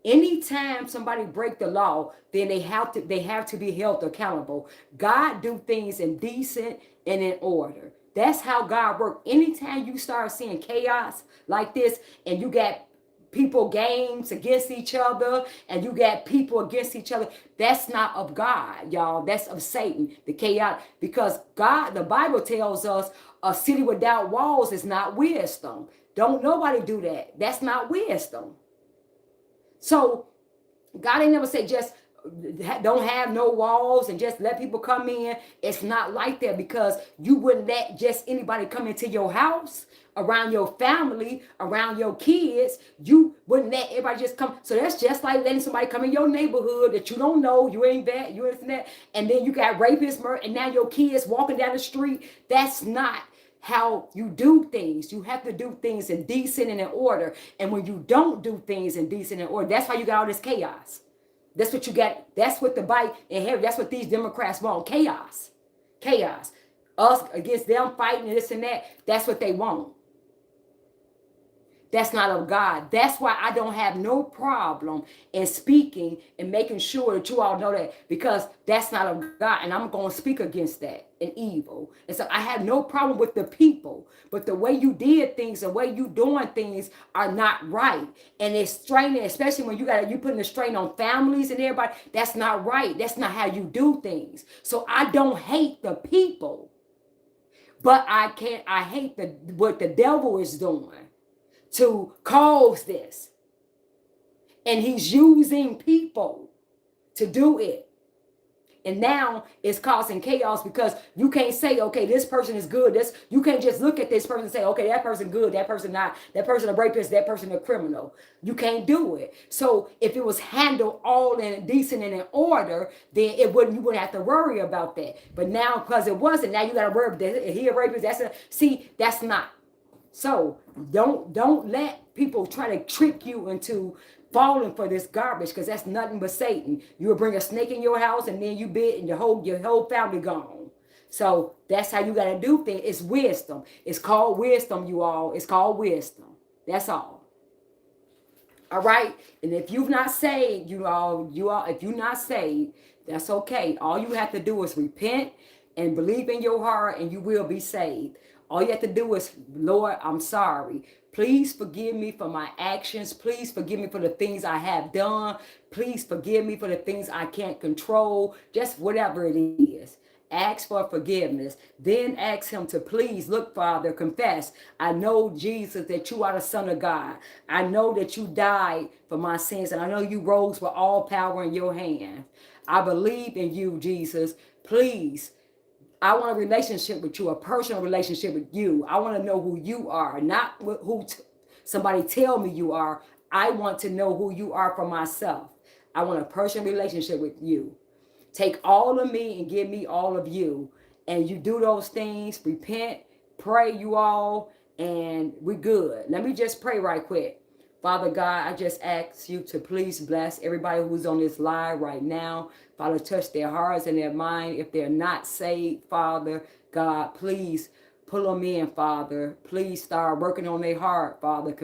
Anytime somebody break the law, then they have to be held accountable. God do things in decent and in order. That's how God works. Anytime you start seeing chaos like this, and you got people games against each other, and you got people against each other, that's not of God, y'all. That's of Satan, the chaos. Because God, the Bible tells us, a city without walls is not wisdom. Don't nobody do that. That's not wisdom. So God ain't never said just don't have no walls and just let people come in. It's not like that, because you wouldn't let just anybody come into your house, around your family, around your kids. You wouldn't let everybody just come. So that's just like letting somebody come in your neighborhood that you don't know, you ain't that, you ain't that, and then you got rapists, murder, and now your kids walking down the street. That's not how you do things. You have to do things in decent and in order. And when you don't do things in decent and order, that's why you got all this chaos. That's what you got. That's what the bite and heavy. That's what these Democrats want. Chaos. Chaos. Us against them fighting and this and that. That's what they want. That's not of God. That's why I don't have no problem in speaking and making sure that you all know that, because that's not of God. And I'm going to speak against that and evil. And so I have no problem with the people, but the way you did things, the way you doing things are not right. And it's straining, especially when you putting a strain on families and everybody. That's not right. That's not how you do things. So I don't hate the people, but I hate what the devil is doing to cause this. And he's using people to do it. And now it's causing chaos, because you can't say, okay, this person is good. You can't just look at this person and say, okay, that person good, that person not, that person a rapist, that person a criminal. You can't do it. So if it was handled all in decent and in order, then you wouldn't have to worry about that. But now, because it wasn't, now you got to worry about he a rapist. That's not. So don't let people try to trick you into falling for this garbage, because that's nothing but Satan. You will bring a snake in your house, and then you bit, and your whole family gone. So that's how you got to do things. It's wisdom. It's called wisdom, you all. It's called wisdom. That's all. All right. And if you've not saved, if you're not saved, that's okay. All you have to do is repent and believe in your heart, and you will be saved. All you have to do is, Lord, I'm sorry. Please forgive me for my actions. Please forgive me for the things I have done. Please forgive me for the things I can't control. Just whatever it is. Ask for forgiveness. Then ask him to please, look, Father, confess. I know, Jesus, that you are the Son of God. I know that you died for my sins, and I know you rose with all power in your hand. I believe in you, Jesus. Please, I want a relationship with you, a personal relationship with you. I want to know who you are, not who somebody tell me you are. I want to know who you are for myself. I want a personal relationship with you. Take all of me and give me all of you. And you do those things, repent, pray, you all, and we're good. Let me just pray right quick. Father God, I just ask you to please bless everybody who's on this live right now. Father, touch their hearts and their mind. If they're not saved, Father God, please pull them in, Father. Please start working on their heart, Father.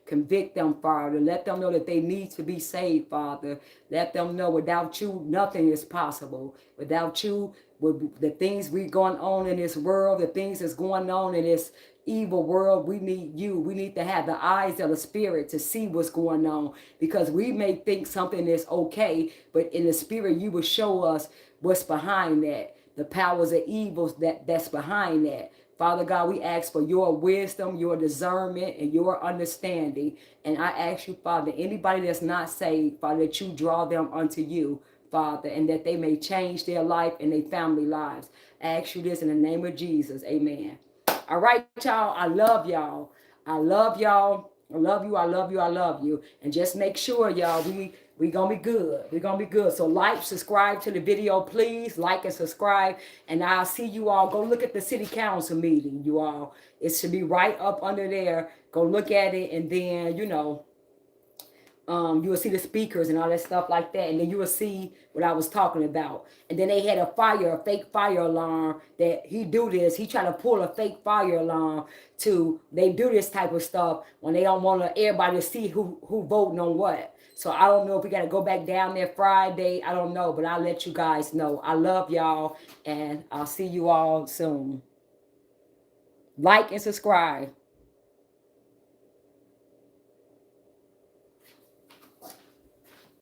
Convict them, Father. Let them know that they need to be saved, Father. Let them know without you, nothing is possible. Without you, with the things we going on in this world, the things that's going on in this evil world, we need you. We need to have the eyes of the Spirit to see what's going on, because we may think something is okay, but in the Spirit, you will show us what's behind that, the powers of evils that's behind that. Father God, we ask for your wisdom, your discernment, and your understanding. And I ask you, Father, anybody that's not saved, Father, that you draw them unto you, Father, and that they may change their life and their family lives. I ask you this in the name of Jesus. Amen. All right, y'all. I love y'all. I love y'all. I love you. I love you. I love you. And just make sure, y'all, we gonna be good. We're gonna be good. So like, subscribe to the video, please. Like and subscribe. And I'll see you all. Go look at the city council meeting, you all. It should be right up under there. Go look at it, and then, you will see the speakers and all that stuff like that. And then you will see what I was talking about. And then they had a fake fire alarm that he do this. He try to pull a fake fire alarm they do this type of stuff when they don't want everybody to see who voting on what. So I don't know if we got to go back down there Friday. I don't know, but I'll let you guys know. I love y'all, and I'll see you all soon. Like and subscribe.